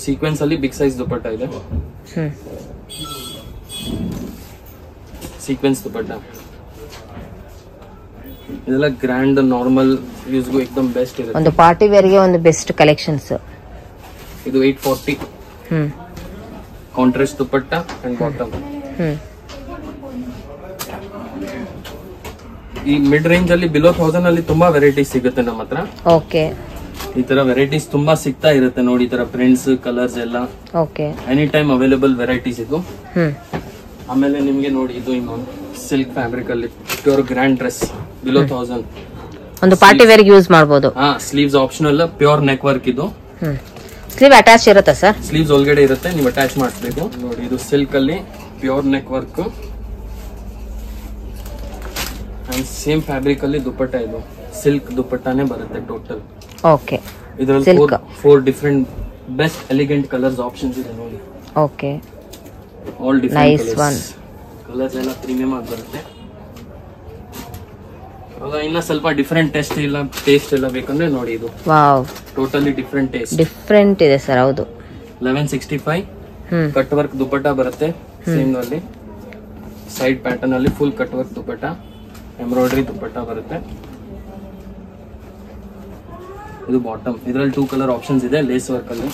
sequence ಅಲ್ಲಿ ಬಿಗ್ ಸೈಜ್ ದುಪಟ್ಟ ಇದೆ. ಸೀಕ್ವೆನ್ಸ್ ದುಪಟ್ಟ ಇದೆಲ್ಲ ಗ್ರ್ಯಾಂಡ್ ನಾರ್ಮಲ್ ಯೂಸ್ಗೂ एकदम ಬೆಸ್ಟ್ ಇದೆ. ಒಂದು ಪಾರ್ಟಿ ವೇರ್ ಗೆ ಒಂದು ಬೆಸ್ಟ್ ಕಲೆಕ್ಷನ್ಸ್. ಇದು 840. Contrast dupatta and bottom. ಈ ಮಿಡ್ ರೇಂಜ್ ಅಲ್ಲಿ ಬಿಲೋ 1000 ಅಲ್ಲಿ ತುಂಬಾ ವೆರೈಟೀಸ್ ಸಿಗುತ್ತೆ ನಮ್ಮ ಹತ್ರ. ಓಕೆ, ಈ ತರ ವೆರೈಟೀಸ್ ತುಂಬಾ ಸಿಗ್ತಾ ಇರುತ್ತೆ ನೋಡಿ. ಈ ತರ ಪ್ರಿಂಟ್ಸ್, ಕಲರ್ಸ್ ಎಲ್ಲ okay, any time available varieties ಇದು. ಆಮೇಲೆ ನಿಮ್ಗೆ ನೋಡಿ ಇದು ಇನ್ನೊಂದು ಸಿಲ್ಕ್ ಫ್ಯಾಬ್ರಿಕ್ ಅಲ್ಲಿ ಪ್ಯೂರ್ ಗ್ರ್ಯಾಂಡ್ ಡ್ರೆಸ್ ಬಿಲೋ 1000. ಒಂದು ಪಾರ್ಟಿ ವೇರ್ ಯೂಸ್ ಮಾಡಬಹುದು. Sleeves optional, pure neck work. ಇದು ಸ್ಲೀವ್ ಅಟ್ಯಾಚ್ ಇರುತ್ತೆ ಸರ್. ಸ್ಲೀವ್ಸ್ ಒಳಗಡೆ ಇರುತ್ತೆ, ನೀವು ಅಟ್ಯಾಚ್ ಮಾಡಿಸ್ಬೇಕು. ನೋಡಿ ಇದು ಸಿಲ್ಕ್ ಅಲ್ಲಿ pure neck work and same fabric ಅಲ್ಲಿ ದುಪಟ್ಟ. ಇದು ಸಿಲ್ಕ್ ದುಪಟ್ಟಾನೇ ಬರುತ್ತೆ ಟೋಟಲ್. ಓಕೆ, ಇದರಲ್ಲಿ 4 different best elegant colours options ಇದೆ ನೋಡಿ. ಓಕೆ, ಆಲ್ ಡಿಫರೆಂಟ್ ಕಲರ್ಸ್ ಎಲ್ಲ ಪ್ರೀಮಿಯಂ ಆಗಿ ಬರುತ್ತೆ. ಇನ್ನ ಸ್ವಲ್ಪ ಡಿಫರೆಂಟ್ ಟೇಸ್ಟ್ ಎಲ್ಲ ಬೇಕಂದ್ರೆ ನೋಡಿ, ಇದು wow, totally different taste, different ಇದೆ ಸರ್. ಹೌದು, 1165. ಕಟ್ ವರ್ಕ್ ದುಪಟ್ಟ ಬರುತ್ತೆ ಸೇಮ್ ಅಲ್ಲಿ. ಸೈಡ್ ಪ್ಯಾಟರ್ನ್ ಅಲ್ಲಿ full cut work dupatta, embroidery dupatta ಬರುತ್ತೆ. ಇದು ಬಾಟಮ್. ಇದರಲ್ಲಿ 2 ಕಲರ್ ಆಪ್ಷನ್ಸ್ ಇದೆ ಲೇಸ್ ವರ್ಕ್ ಅಲ್ಲಿ.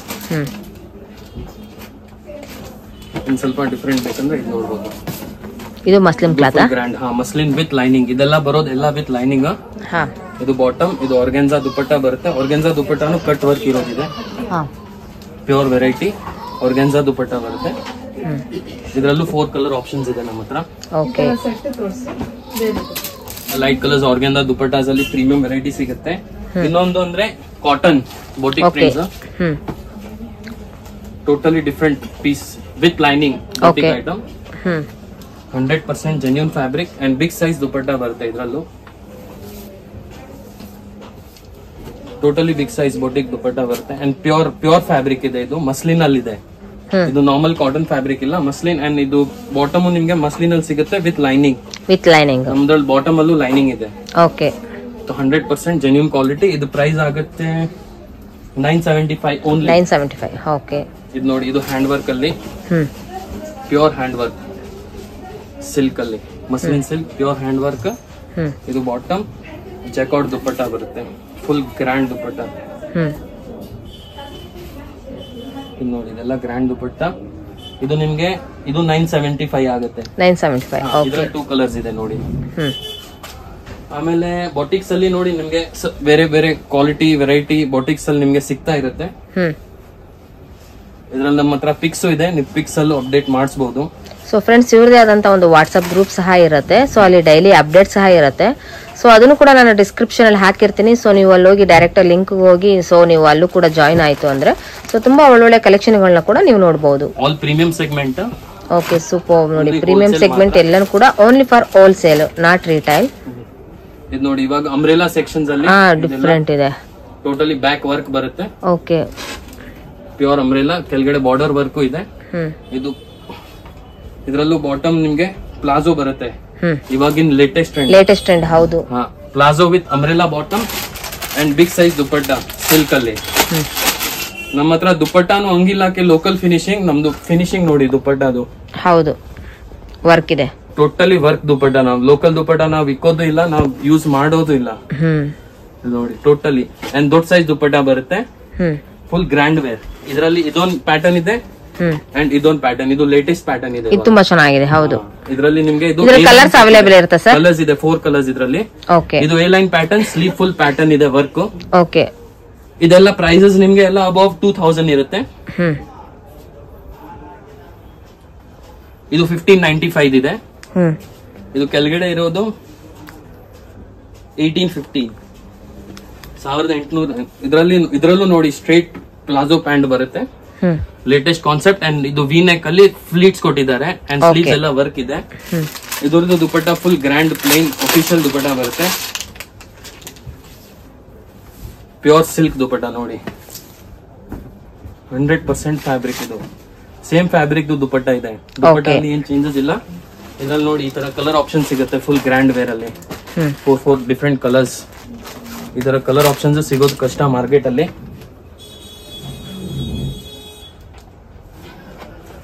ಇನ್ ಸ್ವಲ್ಪ ಡಿಫರೆಂಟ್ ಬೇಕಂದ್ರೆ ಇದು ನೋಡಬಹುದು. ಇದು muslin cloth grand. Muslin with lining. ಇದೆಲ್ಲ ಬರೋದು ಎಲ್ಲ ವಿತ್ ಲೈನಿಂಗ್. ಇದು ಬಾಟಮ್. ಇದು ಆರ್ಗೆನ್ಜಾ ದುಪಟ್ಟ ಬರುತ್ತೆ. ಆರ್ಗೆನ್ಜಾ ದುಪಟ್ಟಾನು ಕಟ್ ವರ್ಕ್ ಇರೋದಿದೆ. ಪ್ಯೂರ್ ವೆರೈಟಿ ಆರ್ಗೆನ್ಜಾ ದುಪಟ್ಟ ಬರುತ್ತೆ. ಇದರಲ್ಲೂ 4 ಕಲರ್ ಆಪ್ಷನ್ಸ್ ಇದೆ ನಮ್ಮ ಹತ್ರ. Okay, light colours organza dupattas ಅಲ್ಲಿ ಪ್ರೀಮಿಯಂ ವೆರೈಟಿ ಸಿಗುತ್ತೆ. ಇನ್ನೊಂದು ಅಂದ್ರೆ cotton boutique prints, totally different piece with lining boutique item. 100% genuine fabric and big size dupatta ಬರುತ್ತೆ. ಇದರಲ್ಲೂ totally big size boutique dupatta ಬರುತ್ತೆ ಅಂಡ್ ಪ್ಯೂರ್ ಫ್ಯಾಬ್ರಿಕ್ ಇದೆ. ಇದು ಮಸ್ಲಿನ್ ಅಲ್ಲಿ ಇದೆ. ಇದು ನಾರ್ಮಲ್ ಕಾಟನ್ ಫ್ಯಾಬ್ರಿಕ್ ಇಲ್ಲ, ಮಸ್ಲಿನ್. ಅಂಡ್ ಇದು ಬಾಟಮ್ ನಿಮ್ಗೆ ಮಸ್ಲಿನ್ ಅಲ್ಲಿ ಸಿಗುತ್ತೆ ವಿತ್ ಲೈನಿಂಗ್. ನಮ್ದ್ರಲ್ಲಿ ಬಾಟಮ್ ಅಲ್ಲೂ ಲೈನಿಂಗ್ ಇದೆ. Okay, 100% genuine quality. ಇದು ಪ್ರೈಸ್ ಆಗುತ್ತೆ 975 ಓನ್ಲಿ. 975. ಓಕೆ, ಇದು ನೋಡಿ, ಇದು ಹ್ಯಾಂಡ್ ವರ್ಕ್ ಅಲ್ಲಿ ಪ್ಯೂರ್ ಹ್ಯಾಂಡ್ ವರ್ಕ್ ಸಿಲ್ಕ್ ಅಲ್ಲಿ, muslin silk pure hand work. ಇದು ಬಾಟಮ್ ಚೆಕ್ಔಟ್ ದುಪಟ್ಟ ಬರುತ್ತೆ, ಫುಲ್ ಗ್ರ್ಯಾಂಡ್ ದುಪಟ್ಟ. ಇದು ನೋಡಿ, ಇದೆಲ್ಲ ಗ್ರ್ಯಾಂಡ್ ದುಪಟ್ಟ. ಇದು ನಿಮ್ಗೆ ಇದು 975 ಆಗುತ್ತೆ. 975. ಇದರಲ್ಲಿ 2 ಕಲರ್ಸ್ ಇದೆ ನೋಡಿ. ಆಮೇಲೆ ಬಾಟಿಕ್ಸ್ ಅಲ್ಲಿ ನೋಡಿ ನಿಮ್ಗೆ ಬೇರೆ ಬೇರೆ ಕ್ವಾಲಿಟಿ ವೆರೈಟಿ ಬಾಟಿಕ್ಸ್ ಅಲ್ಲಿ ನಿಮ್ಗೆ ಸಿಗ್ತಾ ಇರುತ್ತೆ. ಇದ್ರಲ್ಲಿ ನಮ್ಮ ಹತ್ರ ಪಿಕ್ಸ್ ಇದೆ, ನೀವು ಪಿಕ್ಸ್ ಅಲ್ಲೂ ಅಪ್ಡೇಟ್ ಮಾಡಿಸಬಹುದು. ಸೊ ಫ್ರೆಂಡ್ಸ್, ಇವ್ರದೇ ಆದಂತ ಒಂದು ವಾಟ್ಸ್ಆಪ್ ಗ್ರೂಪ್ ಸಹ ಇರುತ್ತೆ. ಸೊ ಅಲ್ಲಿ ಡೈಲಿ ಅಪ್ಡೇಟ್ ಸಹ ಇರುತ್ತೆ. ಸೊ ಅದನ್ನು ಕೂಡ ನಾನು ಡಿಸ್ಕ್ರಿಪ್ಷನ್ ಅಲ್ಲಿ ಹಾಕಿರ್ತೀನಿ. ಸೊ ನೀವು ಅಲ್ಲಿ ಹೋಗಿ ಡೈರೆಕ್ಟ್ ಲಿಂಕ್ ಹೋಗಿ ಸೊ ನೀವು ಅಲ್ಲೂ ಕೂಡ ಜಾಯಿನ್ ಆಯ್ತು ಅಂದ್ರೆ ಸೊ ತುಂಬಾ ಒಳ್ಳೊಳ್ಳೆ ಕಲೆಕ್ಷನ್ ಗಳನ್ನ ಕೂಡ ನೀವು ನೋಡಬಹುದು. All premium segment. Okay, super. ನೋಡಿ, ಪ್ರೀಮಿಯಂ ಸೆಗ್ಮೆಂಟ್ ಎಲ್ಲಾನು ಕೂಡ only for wholesale, not retail. ಇದು ನೋಡಿ, ಇವಾಗ ಅಂಬ್ರೆಲಾ ಸೆಕ್ಷನ್ಸ್ ಅಲ್ಲಿ ಡಿಫರೆಂಟ್ ಇದೆ. ಟೋಟಲಿ ಬ್ಯಾಕ್ ವರ್ಕ್ ಬರುತ್ತೆ. ಓಕೆ, ಪ್ಯೂರ್ ಅಂಬ್ರೆಲಾ, ಕೆಳಗಡೆ ಬಾರ್ಡರ್ ವರ್ಕ್ ಇದೆ. ಇದು ಇದರಲ್ಲೂ ಬಾಟಮ್ ನಿಮ್ಗೆ ಪ್ಲಾಜೋ ಬರುತ್ತೆ. ಇವಾಗಿನ ಲೇಟೆಸ್ಟ್ ಟ್ರೆಂಡ್. ಹೌದು, palazzo with umbrella bottom and big size dupatta silk ಅಲ್ಲಿ. ನಮ್ಮ ಹತ್ರ ದುಪ್ಪಟ್ಟಾನು ಹಂಗಿಲ್ಲಕ್ಕೆ ಲೋಕಲ್ ಫಿನಿಶಿಂಗ್. ನಮ್ದು ಫಿನಿಶಿಂಗ್ ನೋಡಿ ದುಪ್ಪಟ್ಟದು. ಹೌದು, ವರ್ಕ್ ಇದೆ. ಟೋಟಲಿ ವರ್ಕ್ ದುಪ್ಪಟ್ಟ. ನಾವು ಲೋಕಲ್ ದುಪ್ಪಟ್ಟ ನಾವು ಇಕ್ಕೋದು ಇಲ್ಲ, ನಾವು ಯೂಸ್ ಮಾಡೋದು ಇಲ್ಲ. ನೋಡಿ ಟೋಟಲಿ. ಅಂಡ್ ದೊಡ್ಡ ಸೈಜ್ ದುಪ್ಪಟ್ಟ ಬರುತ್ತೆ, ಫುಲ್ ಗ್ರ್ಯಾಂಡ್ ವೇರ್. ಇದರಲ್ಲಿ ಇದೊಂದು ಪ್ಯಾಟರ್ನ್ ಇದೆ ಅಂಡ್ ಇದೊಂದು ಪ್ಯಾಟರ್ನ್. ಇದು ಲೇಟೆಸ್ಟ್ ಪ್ಯಾಟರ್ನ್ ಇದೆ, ಇದು ತುಂಬಾ ಚೆನ್ನಾಗಿದೆ. ಹೌದು, ಇದರಲ್ಲಿ ನಿಮ್ಗೆ ಇದು ಕಲರ್ಸ್ ಅವೈಲೇಬಲ್ ಇರುತ್ತೆ ಸರ್. ಕಲರ್ಸ್ ಇದೆ, 4 ಕಲರ್ಸ್ ಇದರಲ್ಲಿ. ಓಕೆ, ಇದು A line pattern, sleeve full pattern ಇದೆ, ವರ್ಕ್. ಓಕೆ, ಇದೆಲ್ಲ ಪ್ರೈಸಸ್ ನಿಮ್ಗೆ ಎಲ್ಲ ಅಬೌವ್ 2000 ಇರುತ್ತೆ. ಇದು 1595 ಇದೆ. ಇದು ಕೆಳಗಡೆ ಇರೋದು 1850, 1800. ಇದ್ರಲ್ಲೂ ನೋಡಿ ಸ್ಟ್ರೇಟ್ ಪ್ಲಾಜೋ ಪ್ಯಾಂಟ್ ಬರುತ್ತೆ, ಲೇಟೆಸ್ಟ್ ಕಾನ್ಸೆಪ್ಟ್. ಅಂಡ್ ಇದು ವಿ ನೆಕ್ ಅಲ್ಲಿ ಫ್ಲೀಟ್ಸ್ ಕೊಟ್ಟಿದ್ದಾರೆ ಅಂಡ್ ಸ್ಲೀವ್ಸ್ ಎಲ್ಲ ವರ್ಕ್ ಇದೆ. ಇದರದ್ದು ದುಪ್ಪಟ್ಟ ಫುಲ್ ಗ್ರ್ಯಾಂಡ್ ಪ್ಲೇನ್ ಅಫಿಷಿಯಲ್ ದುಪ್ಪಟ್ಟ ಬರುತ್ತೆ. ಪ್ಯೂರ್ ಸಿಲ್ಕ್ ದುಪ್ಪಟ್ಟ ನೋಡಿ, 100% ಫ್ಯಾಬ್ರಿಕ್. ಇದು ಸೇಮ್ ಫ್ಯಾಬ್ರಿಕ್ ದುಪ್ಪಟ್ಟ ಇದೆ. ದುಪ್ಪಟ್ಟ ಅಲ್ಲಿ ಏನ್ ಚೇಂಜಸ್ ಇಲ್ಲ. ಇದ್ರಲ್ಲಿ ನೋಡಿ ಈ ತರ ಕಲರ್ ಆಪ್ಷನ್ ಸಿಗುತ್ತೆ ಫುಲ್ ಗ್ರ್ಯಾಂಡ್ ವೇರ್ ಅಲ್ಲಿ. 4 ಡಿಫ್ರೆಂಟ್ ಕಲರ್ಸ್. ಇದರ ಕಲರ್ ಆಪ್ಷನ್ಸ್ ಸಿಗೋದು ಕಷ್ಟ ಮಾರ್ಕೆಟ್ ಅಲ್ಲಿ.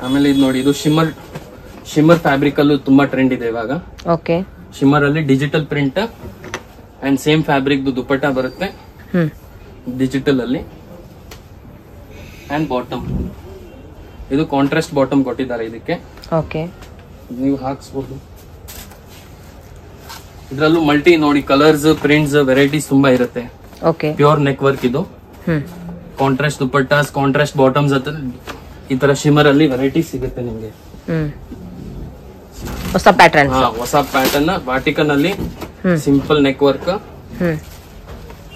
ಆಮೇಲೆ ಇದು ನೋಡಿ, ಇದು ಶಿಮ್ಮರ್ ಫ್ಯಾಬ್ರಿಕ್ ಅಲ್ಲೂ ತುಂಬಾ ಟ್ರೆಂಡ್ ಇದೆ ಇವಾಗ. ಓಕೆ, ಶಿಮ್ಮರ್ ಅಲ್ಲಿ digital print and same fabric dupatta ಬರುತ್ತೆ ಡಿಜಿಟಲ್ ಅಲ್ಲಿ. ಅಂಡ್ ಬಾಟಮ್ ಇದು ಕಾಂಟ್ರಾಸ್ಟ್ ಬಾಟಮ್ ಕೊಟ್ಟಿದ್ದಾರೆ ಇದಕ್ಕೆ. ಓಕೆ, ನೀವು ಹಾಕ್ಸ್ಬೋದು. ಇದ್ರಲ್ಲೂ ಮಲ್ಟಿ ನೋಡಿ ಕಲರ್ಸ್, ಪ್ರಿಂಟ್ಸ್, ವೆರೈಟೀಸ್ ತುಂಬಾ ಇರುತ್ತೆ. ಓಕೆ, ಪ್ಯೂರ್ ನೆಕ್ ವರ್ಕ್ ಇದು. ಕಾಂಟ್ರಾಸ್ಟ್ ದುಪ್ಪಟ್ಟಾಸ್, ಕಾಂಟ್ರಾಸ್ಟ್ ಬಾಟಮ್ಸ್ ಹತ್ರ ಈ ತರ ಶಿಮರ್ ಅಲ್ಲಿ ವೆರೈಟಿ ಸಿಗುತ್ತೆ ನಿಮ್ಗೆ. ಹೊಸ ಪ್ಯಾಟರ್ನ್ ವಾಟಿಕನ್ ಅಲ್ಲಿ ಸಿಂಪಲ್ ನೆಕ್ ವರ್ಕ್,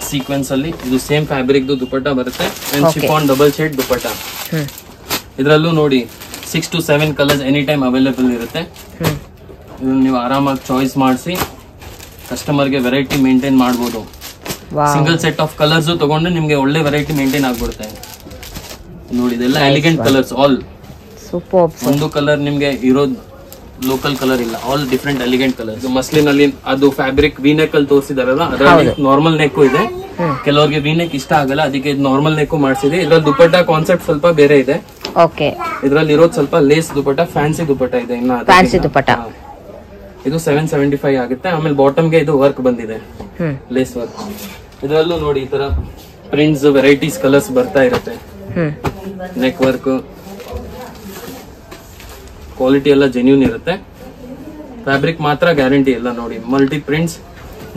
ಸೀಕ್ವೆನ್ಸ್ ಅಲ್ಲಿ. ಇದು ಸೇಮ್ ಫ್ಯಾಬ್ರಿಕ್ ದುಪ್ಪಟ್ಟ ಬರುತ್ತೆ ಅಂಡ್ ಶಿಫಾನ್ ಡಬಲ್ ಶೇಡ್ ದುಪ್ಪಟ್ಟ. ಇದ್ರಲ್ಲೂ ನೋಡಿ 6 to 7 colours any time available ಇರುತ್ತೆ. ಇದನ್ನ ನೀವು ಆರಾಮಾಗಿ ಚಾಯ್ಸ್ ಮಾಡಿಸಿ ಕಸ್ಟಮರ್ಗೆ ವೆರೈಟಿ ಮೇಂಟೈನ್ ಮಾಡಬಹುದು. ಸಿಂಗಲ್ ಸೆಟ್ ಆಫ್ ಕಲರ್ಸ್ ತಗೊಂಡು ನಿಮ್ಗೆ ಒಳ್ಳೆ ವೆರೈಟಿ ಮೇಂಟೈನ್ ಆಗ್ಬಿಡುತ್ತೆ. ನೋಡಿ, ಇದೆಲ್ಲ ಎಲಿಗೆಂಟ್ ಕಲರ್ಸ್, ಆಲ್ ಸೂಪರ್. ಒಂದು ಕಲರ್ ನಿಮ್ಗೆ ಇರೋದು ಲೋಕಲ್ ಕಲರ್ ಇಲ್ಲ, all different elegant colours. Muslin ಅಲ್ಲಿ ಅದು ಫ್ಯಾಬ್ರಿಕ್ ವಿ ನೆಕ್ ಅಲ್ಲಿ ತೋರಿಸಿದಾರಲ್ಲ, ಅದರಲ್ಲಿ ನಾರ್ಮಲ್ ನೆಕ್ ಇದೆ. ಕೆಲವರಿಗೆ ವಿ ನೆಕ್ ಇಷ್ಟ ಆಗಲ್ಲ, ಅದಕ್ಕೆ ನಾರ್ಮಲ್ ನೆಕ್ ಮಾಡಿಸಿದೆ. ಇದ್ರಲ್ಲಿ ದುಪ್ಪಟ್ಟ ಕಾನ್ಸೆಪ್ಟ್ ಸ್ವಲ್ಪ ಬೇರೆ ಇದೆ. ಓಕೆ, ಇದ್ರಲ್ಲಿ ಇರೋದು ಸ್ವಲ್ಪ ಲೇಸ್ ದುಪ್ಪಟ್ಟ, ಫ್ಯಾನ್ಸಿ ದುಪ್ಪಟ್ಟ ಇದೆ. ಇನ್ನ ಫ್ಯಾನ್ಸಿ ದುಪ್ಪಟ್ಟ ಇದು 775 ಆಗುತ್ತೆ. ಆಮೇಲೆ ಬಾಟಮ್ಗೆ ಇದು ವರ್ಕ್ ಬಂದಿದೆ, ಲೇಸ್ ವರ್ಕ್. ಇದರಲ್ಲೂ ನೋಡಿ ಈ ತರ ಪ್ರಿಂಟ್ಸ್, ವೆರೈಟೀಸ್, ಕಲರ್ಸ್ ಬರ್ತಾ ಇರುತ್ತೆ. ನೆಕ್ ವರ್ಕ್ ಕ್ವಾಲಿಟಿ ಎಲ್ಲ ಜೆನ್ಯೂನ್ ಇರುತ್ತೆ. ಫ್ಯಾಬ್ರಿಕ್ ಮಾತ್ರ ಗ್ಯಾರಂಟಿ ಇಲ್ಲ. ನೋಡಿ ಮಲ್ಟಿ ಪ್ರಿಂಟ್ಸ್.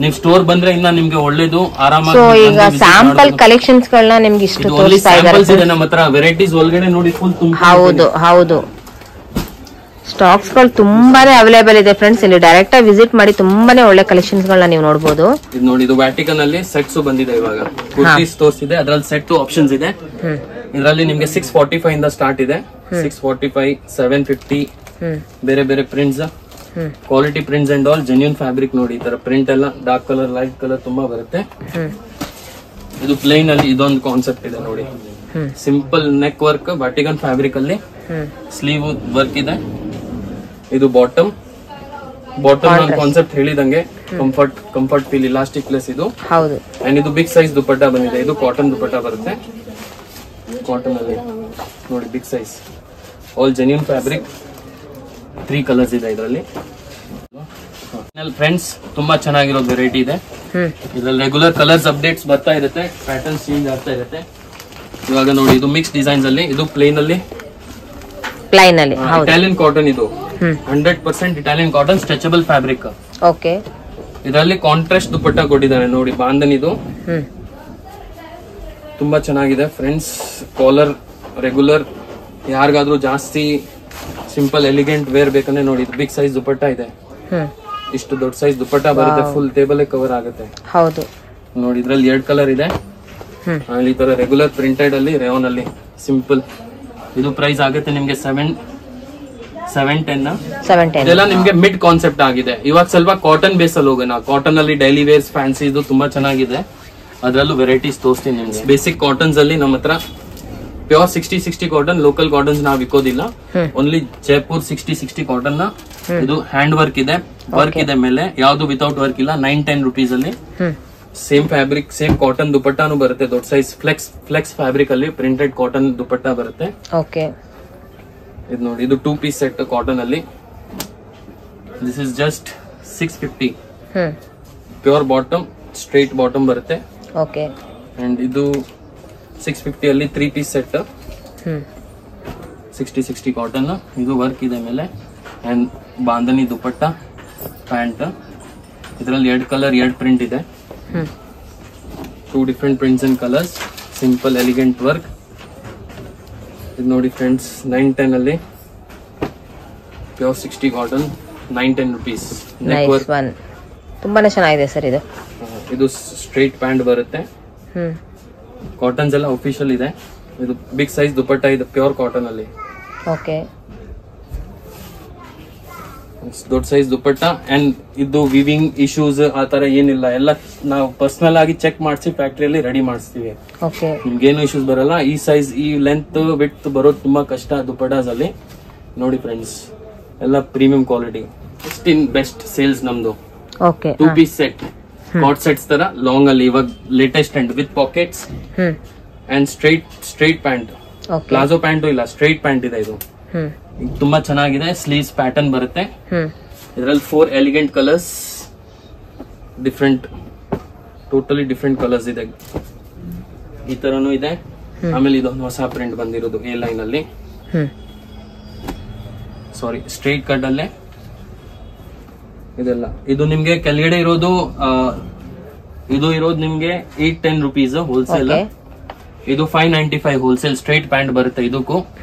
ನೀವು ಸ್ಟೋರ್ ಬಂದ್ರೆ ಇನ್ನ ನಿಮ್ಗೆ ಒಳ್ಳೇದು, ಆರಾಮಾಗಿ. ಈಗ ಸ್ಯಾಂಪಲ್ ಕಲೆಕ್ಷನ್ಸ್ ಗಳನ್ನ ನಿಮ್ಗೆ ಇಷ್ಟು ತೋರಿಸ್ತಾ ಇದ್ದಾರೆ. ನಮ್ಮ ಹತ್ರ ವೆರೈಟೀಸ್ ಒಳಗಡೆ ನೋಡಿ ಫುಲ್ ತುಂಬ. ಹೌದು, ಸ್ಟಾಕ್ಸ್ ಗಳು ತುಂಬಾನೇ ಅವೈಲೇಬಲ್ ಇದೆ ಫ್ರೆಂಡ್ಸ್. ಇಲ್ಲಿ ಡೈರೆಕ್ಟ್ ಆಗಿ ವಿಸಿಟ್ ಮಾಡಿ ತುಂಬಾನೇ ಒಳ್ಳೆ ಕಲೆಕ್ಷನ್ಸ್ ಗಳನ್ನ ನೀವು ನೋಡಬಹುದು. ಇದು ನೋಡಿ, ಇದು ವ್ಯಾಟಿಕನ್ ಅಲ್ಲಿ ಸೆಟ್ಸ್ ಬಂದಿದೆ ಇವಾಗ. ಕುರ್ತೀಸ್ ತೋರಿಸಿದೆ, ಅದ್ರಲ್ಲಿ ಸೆಟ್ ಆಪ್ಷನ್ಸ್ ಇದೆ. ಇದರಲ್ಲಿ ನಿಮ್ಗೆ 645 ಇಂದ ಸ್ಟಾರ್ಟ್ ಇದೆ. 645, 750 ಬೇರೆ ಬೇರೆ prints, quality prints and all genuine fabric. ನೋಡಿ ಈ ತರ ಪ್ರಿಂಟ್ ಎಲ್ಲ ಡಾರ್ಕ್ ಕಲರ್, ಲೈಟ್ ಕಲರ್ ತುಂಬಾ ಬರುತ್ತೆ. ಇದು ಪ್ಲೇನ್ ಅಲ್ಲಿ ಇದೊಂದು ಕಾನ್ಸೆಪ್ಟ್ ಇದೆ ನೋಡಿ, simple neck work Vatican fabric ಅಲ್ಲಿ ಸ್ಲೀವ್ ವರ್ಕ್ ಇದೆ. ಇದು ಬಾಟಮ್ ಕಾನ್ಸೆಪ್ಟ್ ಹೇಳಿದಂಗೆ ಕಂಫರ್ಟ್ ಫೀಲ್, ಇಲಾಸ್ಟಿಕ್ ಪ್ಲಸ್ ಇದು. ಹೌದು, ಅಂಡ್ ಇದು ಬಿಗ್ ಸೈಜ್ ದುಪ್ಪಟ್ಟ ಬಂದಿದೆ. ಇದು ಕಾಟನ್ ದುಪ್ಪಟ್ಟ ಬರುತ್ತೆ. ಕಾಟನ್ ಅಲ್ಲಿ ನೋಡಿ big size, all genuine fabric. 3 colours ಇದೆ ಇದರಲ್ಲಿ. ಫ್ರೆಂಡ್ಸ್ ತುಂಬಾ ಚೆನ್ನಾಗಿರೋ ವೆರೈಟಿ ಇದೆ. ಇದ್ರಲ್ಲಿ ರೆಗ್ಯುಲರ್ ಕಲರ್ಸ್ ಅಪ್ಡೇಟ್ಸ್ ಬರ್ತಾ ಇರುತ್ತೆ, ಪ್ಯಾಟರ್ನ್ಸ್ ಚೇಂಜ್ ಆಗ್ತಾ ಇರುತ್ತೆ. ಇವಾಗ ನೋಡಿ, ಇದು ಮಿಕ್ಸ್ ಡಿಸೈನ್ಸ್ ಅಲ್ಲಿ, ಇದು ಪ್ಲೇನ್ ಅಲ್ಲಿ ಇಟಾಲಿಯನ್ ಕಾಟನ್. ಇದು 100% Italian cotton, stretchable fabric. Okay, ಇದರಲ್ಲಿ ಕಾಂಟ್ರಾಸ್ಟ್ ದುಪಟ್ಟ ಕೊಟ್ಟಿದ್ದಾರೆ ನೋಡಿ, ಬಾಂಧನಿದು ತುಂಬಾ ಚೆನ್ನಾಗಿದೆ ಫ್ರೆಂಡ್ಸ್. ಕಾಲರ್ ರೆಗ್ಯುಲರ್, ಯಾರಿಗಾದ್ರೂ ಜಾಸ್ತಿ ಸಿಂಪಲ್ ಎಲಿಗೆಂಟ್ ವೇರ್ ಬೇಕಂದ್ರೆ ನೋಡಿ, ಬಿಗ್ ಸೈಜ್ ದುಪಟ್ಟ ಇದೆ. ಇಷ್ಟು ದೊಡ್ಡ ಸೈಜ್ ದುಪಟ್ಟ ಬರುತ್ತೆ, ಫುಲ್ ಟೇಬಲ್ ಕವರ್ ಆಗುತ್ತೆ. ಹೌದು ನೋಡಿ, ಇದ್ರಲ್ಲಿ 2 ಕಲರ್ ಇದೆ. ಈ ತರ ರೆಗ್ಯುಲರ್ ಪ್ರಿಂಟೆಡ್ ಅಲ್ಲಿ, ರೇಯಾನ್ ಅಲ್ಲಿ ಸಿಂಪಲ್. ಇದು ಪ್ರೈಸ್ ಆಗುತ್ತೆ ನಿಮ್ಗೆ 710. ಇದೆಲ್ಲ ನಿಮ್ಗೆ ಮಿಡ್ ಕಾನ್ಸೆಪ್ಟ್ ಆಗಿದೆ. ಇವಾಗ ಸ್ವಲ್ಪ ಕಾಟನ್ ಬೇಸ್ ಅಲ್ಲಿ ಹೋಗೋಣ. ಕಾಟನ್ ಅಲ್ಲಿ ಡೈಲಿ ವೇರ್ಸ್ ಫ್ಯಾನ್ಸಿ ಇದು ತುಂಬಾ ಚೆನ್ನಾಗಿದೆ. ಅದ್ರಲ್ಲೂ ವೆರೈಟೀಸ್ ತೋರಿಸ್ತೀನಿ ನಿಮ್ಗೆ. ಬೇಸಿಕ್ ಕಾಟನ್ಸ್ ಅಲ್ಲಿ ನಮ್ಮ ಹತ್ರ ಪ್ಯೂರ್ 60-60 ಕಾಟನ್, ಲೋಕಲ್ ಕಾಟನ್ಸ್ ನಾವ್ ಇಕ್ಕೋದಿಲ್ಲ. ಓನ್ಲಿ ಜೈಪುರ್ 60-60 ಕಾಟನ್ ನ. ಇದು ಹ್ಯಾಂಡ್ ವರ್ಕ್ ಇದೆ, ವರ್ಕ್ ಇದೆ ಮೇಲೆ, ಯಾವ್ದು ವಿತೌಟ್ ವರ್ಕ್ ಇಲ್ಲ. 910 rupees ಅಲ್ಲಿ ಸೇಮ್ ಫ್ಯಾಬ್ರಿಕ್, ಸೇಮ್ ಕಾಟನ್ ದುಪಟ್ಟಾನು ಬರುತ್ತೆ. ದೊಡ್ಡ ಸೈಜ್ ಫ್ಲೆಕ್ಸ್ ಫ್ಯಾಬ್ರಿಕ್ ಅಲ್ಲಿ ಪ್ರಿಂಟೆಡ್ ಕಾಟನ್ ದುಪಟ್ಟ ಬರುತ್ತೆ. ಇದು ನೋಡಿ, ಇದು 2 ಪೀಸ್ ಸೆಟ್ ಕಾಟನ್ ಅಲ್ಲಿ. This is just 650. Pure bottom, straight bottom ಬರುತ್ತೆ. ಅಂಡ್ ಇದು 650 ಅಲ್ಲಿ 3 ಪೀಸ್ ಸೆಟ್, 60-60 ಕಾಟನ್. ಇದು ವರ್ಕ್ ಇದೆ ಮೇಲೆ. And bandhani dupatta, pant. ಇದರಲ್ಲಿ 2 ಕಲರ್ 2 ಪ್ರಿಂಟ್ ಇದೆ. 2 different prints and colours. Simple elegant work. ಇದು ನೋಡಿ ಫ್ರೆಂಡ್ಸ್, 910 ಅಲ್ಲಿ pure 60 cotton, 910 rupees. Neck work ತುಂಬಾನೇ ಚೆನ್ನಾಗಿದೆ ಸರ್. ಇದು ಸ್ಟ್ರೈಟ್ ಪ್ಯಾಂಟ್ ಬರುತ್ತೆ. ಕಾಟನ್ಸ್ ಎಲ್ಲ ಅಫಿಷಿಯಲ್ ಇದೆ. ಇದು ಬಿಗ್ ಸೈಜ್ ದುಪಟ್ಟ ಇದೆ, ಪ್ಯೂರ್ ಕಾಟನ್ ಅಲ್ಲಿ. ದೊಡ್ಡ ಸೈಜ್ ದುಪಟ್ಟ. ಅಂಡ್ ಇದು ವಿವಿಂಗ್ ಇಶ್ಯೂಸ್ ಆತರ ಏನಿಲ್ಲ, ಎಲ್ಲ ನಾವು ಪರ್ಸನಲ್ ಆಗಿ ಚೆಕ್ ಮಾಡಿಸಿ ಫ್ಯಾಕ್ಟರಿಯಲ್ಲಿ ರೆಡಿ ಮಾಡಿಸ್ತೀವಿ. ನಿಮ್ಗೇನು ಇಶ್ಯೂಸ್ ಬರಲ್ಲ. ಈ ಸೈಜ್, ಈ ಲೆಂತ್ ವಿಡ್ತ್ ಬರೋದು ತುಂಬಾ ಕಷ್ಟ ದುಪಟ್ಟಾಸ್ ಅಲ್ಲಿ. ನೋಡಿ ಫ್ರೆಂಡ್ಸ್, ಎಲ್ಲ ಪ್ರೀಮಿಯಂ ಕ್ವಾಲಿಟಿ. ಬೆಸ್ಟ್ ಸೇಲ್ಸ್ ನಮ್ದು. 2 ಪೀಸ್ ಸೆಟ್, ಕಾಟ್ ಸೆಟ್ಸ್ ತರ ಲಾಂಗ್ ಅಲ್ಲಿ ಇವಾಗ latest trend, with pockets and straight pant. Palazzo pant ಇಲ್ಲ, ಸ್ಟ್ರೈಟ್ ಪ್ಯಾಂಟ್ ಇದೆ. ಇದು ತುಂಬಾ ಚೆನ್ನಾಗಿದೆ. ಸ್ಲೀವ್ಸ್ ಪ್ಯಾಟರ್ನ್ ಬರುತ್ತೆ. ಇದರಲ್ಲಿ 4 elegant colours, totally different colours ಇದೆ. ಈ ತರನು ಇದೆ. ಆಮೇಲೆ ಇದೊಂದು ಹೊಸ ಪ್ರಿಂಟ್ ಬಂದಿರೋದು ಎ ಲೈನ್ ಅಲ್ಲಿ, ಸಾರಿ ಸ್ಟ್ರೈಟ್ ಕಟ್ ಅಲ್ಲೇ ಇದೆಲ್ಲ. ಇದು ನಿಮ್ಗೆ ಕೆಳಗಡೆ ಇರೋದು ನಿಮ್ಗೆ 810 rupees ಹೋಲ್ಸೇಲ್. ಇದು 595 ಹೋಲ್ಸೇಲ್. ಸ್ಟ್ರೈಟ್ ಪ್ಯಾಂಟ್ ಬರುತ್ತೆ. ಇದಕ್ಕೂ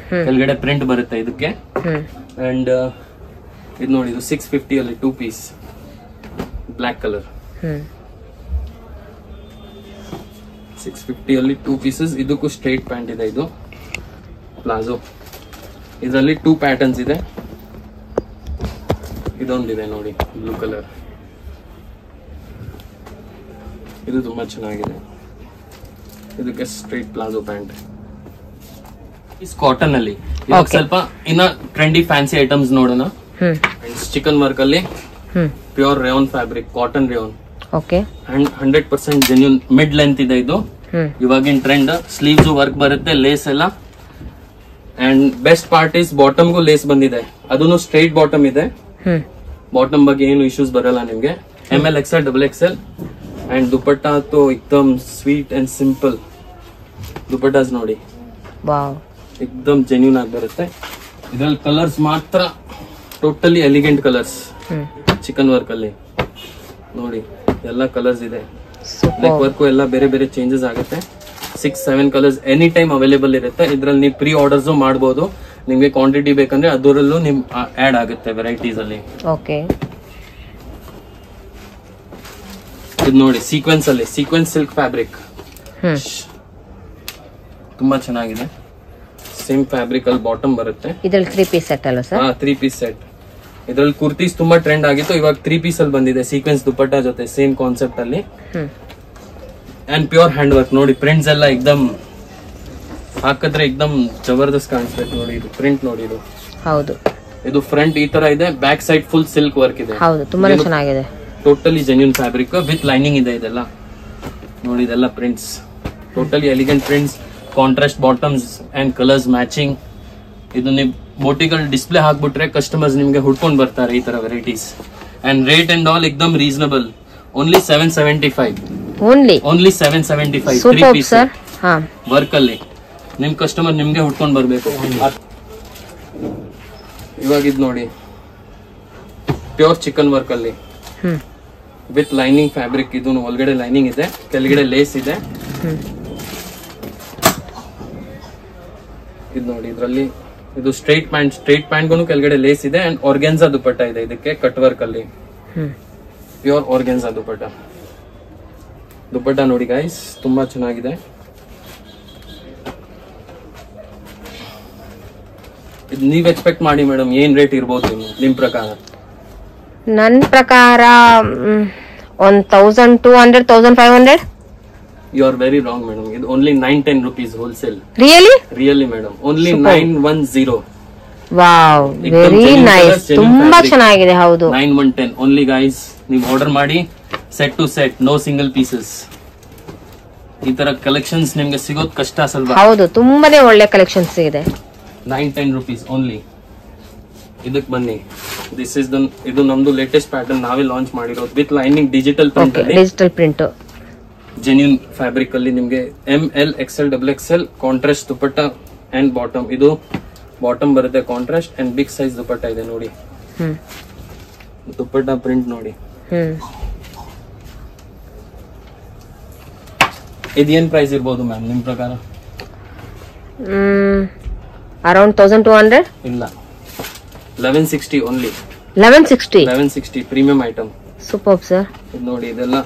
ಕೆಳಗಡೆ ಪ್ರಿಂಟ್ ಬರುತ್ತೆ ಇದಕ್ಕೆ. ಅಂಡ್ ಇದು ನೋಡಿ, ಇದು 650 ಅಲ್ಲಿ 2 ಪೀಸ್ ಬ್ಲಾಕ್ ಕಲರ್. 650 ಅಲ್ಲಿ 2 ಪೀಸಸ್. ಇದಕ್ಕೂ ಸ್ಟ್ರೈಟ್ ಪ್ಯಾಂಟ್ ಇದೆ. ಇದು ಪ್ಲಾಜೋ. ಇದರಲ್ಲಿ 2 ಪ್ಯಾಟರ್ನ್ಸ್ ಇದೆ. ಇದೊಂದಿದೆ ನೋಡಿ, ಬ್ಲೂ ಕಲರ್. ಇದು ತುಂಬಾ ಚೆನ್ನಾಗಿದೆ. ಇದಕ್ಕೆ ಸ್ಟ್ರೈಟ್ ಪ್ಲಾಜೋ ಪ್ಯಾಂಟ್. ಕಾಟನ್ ಅಲ್ಲಿ ಸ್ವಲ್ಪ ಇನ್ನ ಟ್ರೆಂಡಿ ಫ್ಯಾನ್ಸಿ ಐಟಮ್ಸ್ ನೋಡೋಣ. ಚಿಕನ್ ವರ್ಕ್ ಅಲ್ಲಿ pure rayon fabric, cotton rayon. 100% genuine mid length ಇದೆ. ಇದು ಇವಾಗಿನ ಟ್ರೆಂಡ್. ಸ್ಲೀವ್ಸ್ ವರ್ಕ್ ಬರುತ್ತೆ, ಲೇಸ್ ಎಲ್ಲ. ಅಂಡ್ ಬೆಸ್ಟ್ ಪಾರ್ಟ್ ಇಸ್ ಬಾಟಮ್ಗೂ ಲೇಸ್ ಬಂದಿದೆ. ಅದನ್ನು ಸ್ಟ್ರೈಟ್ ಬಾಟಮ್ ಇದೆ. ಬಾಟಮ್ ಬಗ್ಗೆ ಏನು ಇಶ್ಯೂಸ್ ಬರಲ್ಲ ನಿಮ್ಗೆ. ML XL XXL. And dupatta ಅಂತೂ ಎಕ್ದಮ್ ಸ್ವೀಟ್ ಅಂಡ್ ಸಿಂಪಲ್ ದುಪಟ್ಟಾಸ್ ನೋಡಿ, ಎಕ್ದಮ್ ಜೆನ್ಯೂನ್ ಆಗಿ ಬರುತ್ತೆ. ಇದ್ರಲ್ಲಿ ಕಲರ್ಸ್ ಮಾತ್ರ totally elegant colours. Chicken work ಅಲ್ಲಿ ನೋಡಿ, ಎಲ್ಲ ಕಲರ್ಸ್ ಇದೆ. ನೆಕ್ ವರ್ಕ್ ಎಲ್ಲ ಬೇರೆ ಬೇರೆ ಚೇಂಜಸ್ ಆಗುತ್ತೆ. 6-7 ಕಲರ್ಸ್ ಎನಿ ಟೈಮ್ ಅವೈಲೇಬಲ್ ಇರುತ್ತೆ. ಇದ್ರಲ್ಲಿ ನೀವು ಪ್ರೀ ಆರ್ಡರ್ಸ್ ಮಾಡಬಹುದು. ನಿಮ್ಗೆ ಕ್ವಾಂಟಿಟಿ ಬೇಕಂದ್ರೆ ಅದರಲ್ಲೂ ನಿಮ್ ಆಡ್ ಆಗುತ್ತೆ ವೆರೈಟೀಸ್ ಅಲ್ಲಿ. ಇದು ನೋಡಿ, ಸೀಕ್ವೆನ್ಸ್ ಅಲ್ಲಿ, ಸೀಕ್ವೆನ್ಸ್ ಸಿಲ್ಕ್ ಫ್ಯಾಬ್ರಿಕ್ ತುಂಬಾ ಚೆನ್ನಾಗಿದೆ. ಸೇಮ್ ಫ್ಯಾಬ್ರಿಕ್ ಅಲ್ಲಿ ಬಾಟಮ್ ಬರುತ್ತೆ. ಇದ್ರಲ್ಲಿ 3 ಪೀಸ್ ಸೆಟ್ ಅಲ್ಲ ಸರ್? 3 piece set. ಇದ್ರಲ್ಲಿ ಕುರ್ತೀಸ್ ತುಂಬಾ ಟ್ರೆಂಡ್ ಆಗಿತ್ತು. ಇವಾಗ 3 ಪೀಸ್ ಅಲ್ಲಿ ಬಂದಿದೆ, ಸೀಕ್ವೆನ್ಸ್ ದುಪಟ್ಟ ಜೊತೆ ಸೇಮ್ ಕಾನ್ಸೆಪ್ಟ್ ಅಲ್ಲಿ. ಅಂಡ್ ಪ್ಯೂರ್ ಹ್ಯಾಂಡ್ ವರ್ಕ್ ನೋಡಿ. ಪ್ರಿಂಟ್ಸ್ ಎಲ್ಲ ಎಕ್ದಮ್ ಹಾಕಿದ್ರೆ ಎಕ್ದಮ್ ಜಬರ್ದಸ್ತ್ ಕಾಣಿಸ್ತೈತೆ ನೋಡಿ. ಇದು ಪ್ರಿಂಟ್ ನೋಡಿ. ಇದು ಹೌದು, ಇದು ಫ್ರಂಟ್ ಈ ತರ ಇದೆ, back side full silk work ಇದೆ. ಹೌದು, ತುಂಬಾ ಚೆನ್ನಾಗಿದೆ. Totally genuine fabric with lining ಇದೆ. ಇದೆಲ್ಲ ನೋಡಿ, ಇದೆಲ್ಲ prints totally elegant prints. Contrast bottoms and colours matching. ಇದು ನೀವು ಬೋಟಿಗಳು ಡಿಸ್ಪ್ಲೇ ಹಾಕ್ಬಿಟ್ರೆ ಕಸ್ಟಮರ್ಸ್ ನಿಮ್ಗೆ ಹುಡ್ಕೊಂಡ್ ಬರ್ತಾರೆ ಈ ತರ varieties. And rate and all ಎಕ್ದಮ್ reasonable. Only 775. Only 775 3 piece work ಅಲ್ಲಿ. ನಿಮ್ ಕಸ್ಟಮರ್ ನಿಮ್ಗೆ ಹುಡ್ಕೊಂಡ್ ಬರ್ಬೇಕು. ಇವಾಗ ಇದು ನೋಡಿ, ಪ್ಯೂರ್ ಚಿಕನ್ ವರ್ಕ್ ಅಲ್ಲಿ ವಿತ್ ಲೈನಿಂಗ್ ಫ್ಯಾಬ್ರಿಕ್. ಇದು ಒಳಗಡೆ ಲೈನಿಂಗ್ ಇದೆ, ಕೆಳಗಡೆ ಲೇಸ್ ಇದೆ. ಇದು ನೋಡಿ, ಇದ್ರಲ್ಲಿ ಇದು ಸ್ಟ್ರೈಟ್ ಪ್ಯಾಂಟ್ಗೂ ಕೆಳಗಡೆ ಲೇಸ್ ಇದೆ ಅಂಡ್ ಆರ್ಗೆನ್ಸಾ ದುಪಟ್ಟ ಇದೆ. ಇದಕ್ಕೆ ಕಟ್ ವರ್ಕ್ ಅಲ್ಲಿ ಪ್ಯೂರ್ ಆರ್ಗೆನ್ಸಾ ದುಪಟ್ಟ. ದುಪಟ್ಟ ನೋಡಿ ಗೈಸ್, ತುಂಬಾ ಚೆನ್ನಾಗಿದೆ. ಇದು ನೀವ್ ಎಕ್ಸ್ಪೆಕ್ಟ್ ಮಾಡಿ ಮೇಡಮ್, ಏನ್ ರೇಟ್ ಇರ್ಬೋದು ನಿಮ್ ಪ್ರಕಾರ? ನನ್ ಪ್ರಕಾರ 1200 1500. You are very wrong madam. ಇದು only 910 rupees wholesale. Really madam, only 910. Wow, very nice, ತುಂಬಾ ಚೆನ್ನಾಗಿದೆ. ಹೌದು, 910 ಓನ್ಲಿ ಗೈಸ್. ನೀವು ಆರ್ಡರ್ ಮಾಡಿ set to set, no single pieces. ಈ ತರ ಕಲೆಕ್ಷನ್ಸ್ ನಿಮ್ಗೆ ಸಿಗೋದ್ ಕಷ್ಟ ಸ್ವಲ್ಪ. ಹೌದು, ತುಂಬಾನೇ ಒಳ್ಳೆ ಕಲೆಕ್ಷನ್ಸ್ ಇದೆ. 910 rupees ಓನ್ಲಿ. ಇದಕ್ ಬನ್ನಿ, ಇದು ನಮ್ದು ಲೇಟೆಸ್ಟ್ ಪ್ಯಾಟರ್ನ್, ನಾವೇ ಲಾಂಚ್ ಮಾಡಿರೋದು with lining digital print genuine fabric ಅಲ್ಲಿ. ನಿಮ್ಗೆ ML XL XXL contrast dupatta and bottom. ಇದು ಬಾಟಮ್ ಬರುತ್ತೆ contrast and big size dupatta ಇದೆ ನೋಡಿ. ದುಪಟ್ಟ ಪ್ರಿಂಟ್ ನೋಡಿ. ಇದೇನ್ ಪ್ರೈಸ್ ಇರ್ಬೋದು ಮ್ಯಾಮ್ ನಿಮ್ ಪ್ರಕಾರ? ಅರೌಂಡ್ 1200. ಇಲ್ಲ, 1160 only. 1160 premium item. Super sir. ಇದು ನೋಡಿ, ಇದೆಲ್ಲ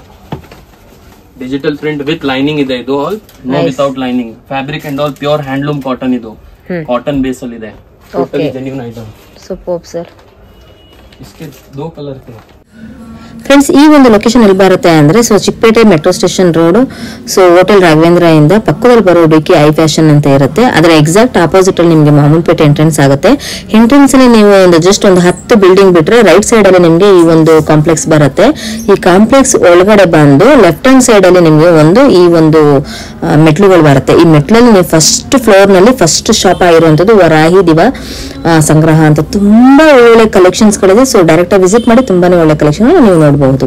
ಡಿಜಿಟಲ್ ಪ್ರಿಂಟ್ ವಿತ್ ಲೈನಿಂಗ್ ಇದೆ. ಇದು all know without lining. Fabric and all pure handloom cotton. ಇದು ಕಾಟನ್ ಬೇಸ್ ಅಲ್ಲಿ ಇದೆ. Totally genuine item. Super sir. इसके 2 कलर थे. ಫ್ರೆಂಡ್ಸ್, ಈ ಒಂದು ಲೊಕೇಶನ್ ಎಲ್ಲಿ ಬರುತ್ತೆ ಅಂದ್ರೆ, so Chikkapete metro station road, so hotel Raghavendra ಇಂದ ಪಕ್ಕದಲ್ಲಿ ಬರೋ ಹುಡುಕಿ ಐ ಫ್ಯಾಷನ್ ಅಂತ ಇರುತ್ತೆ. ಅದರ ಎಕ್ಸಾಕ್ಟ್ ಆಪೋಸಿಟ್ ಅಲ್ಲಿ ನಿಮಗೆ ಮಾಮೂಲ್ಪೇಟೆ ಎಂಟ್ರೆನ್ಸ್ ಆಗುತ್ತೆ. ಎಂಟ್ರೆನ್ಸ್ ಅಲ್ಲಿ ನೀವು ಜಸ್ಟ್ ಒಂದು 10 ಬಿಲ್ಡಿಂಗ್ ಬಿಟ್ರೆ ರೈಟ್ ಸೈಡ್ ಅಲ್ಲಿ ನಿಮಗೆ ಈ ಒಂದು ಕಾಂಪ್ಲೆಕ್ಸ್ ಬರುತ್ತೆ. ಈ ಕಾಂಪ್ಲೆಕ್ಸ್ ಒಳಗಡೆ ಬಂದು ಲೆಫ್ಟ್ ಹ್ಯಾಂಡ್ ಸೈಡ್ ಅಲ್ಲಿ ನಿಮಗೆ ಈ ಒಂದು ಮೆಟ್ಲುಗಳು ಬರುತ್ತೆ. ಈ ಮೆಟ್ಲಲ್ಲಿ ನೀವು ಫಸ್ಟ್ ಫ್ಲೋರ್ ನಲ್ಲಿ ಫಸ್ಟ್ ಶಾಪ್ ಆಗಿರುವಂತದ್ದು ವರಾಹಿ ದಿವಾ ಸಂಗ್ರಹ ಅಂತ. ತುಂಬಾ ಒಳ್ಳೆ ಕಲೆಕ್ಷನ್ಸ್ ಗಳಿದೆ. ಸೊ ಡೈರೆಕ್ಟ್ ಆಗಿ ವಿಸಿಟ್ ಮಾಡಿ, ತುಂಬಾನೇ ಒಳ್ಳೆ ಕಲೆಕ್ಷನ್ ನೀವು ನೋಡಬಹುದು.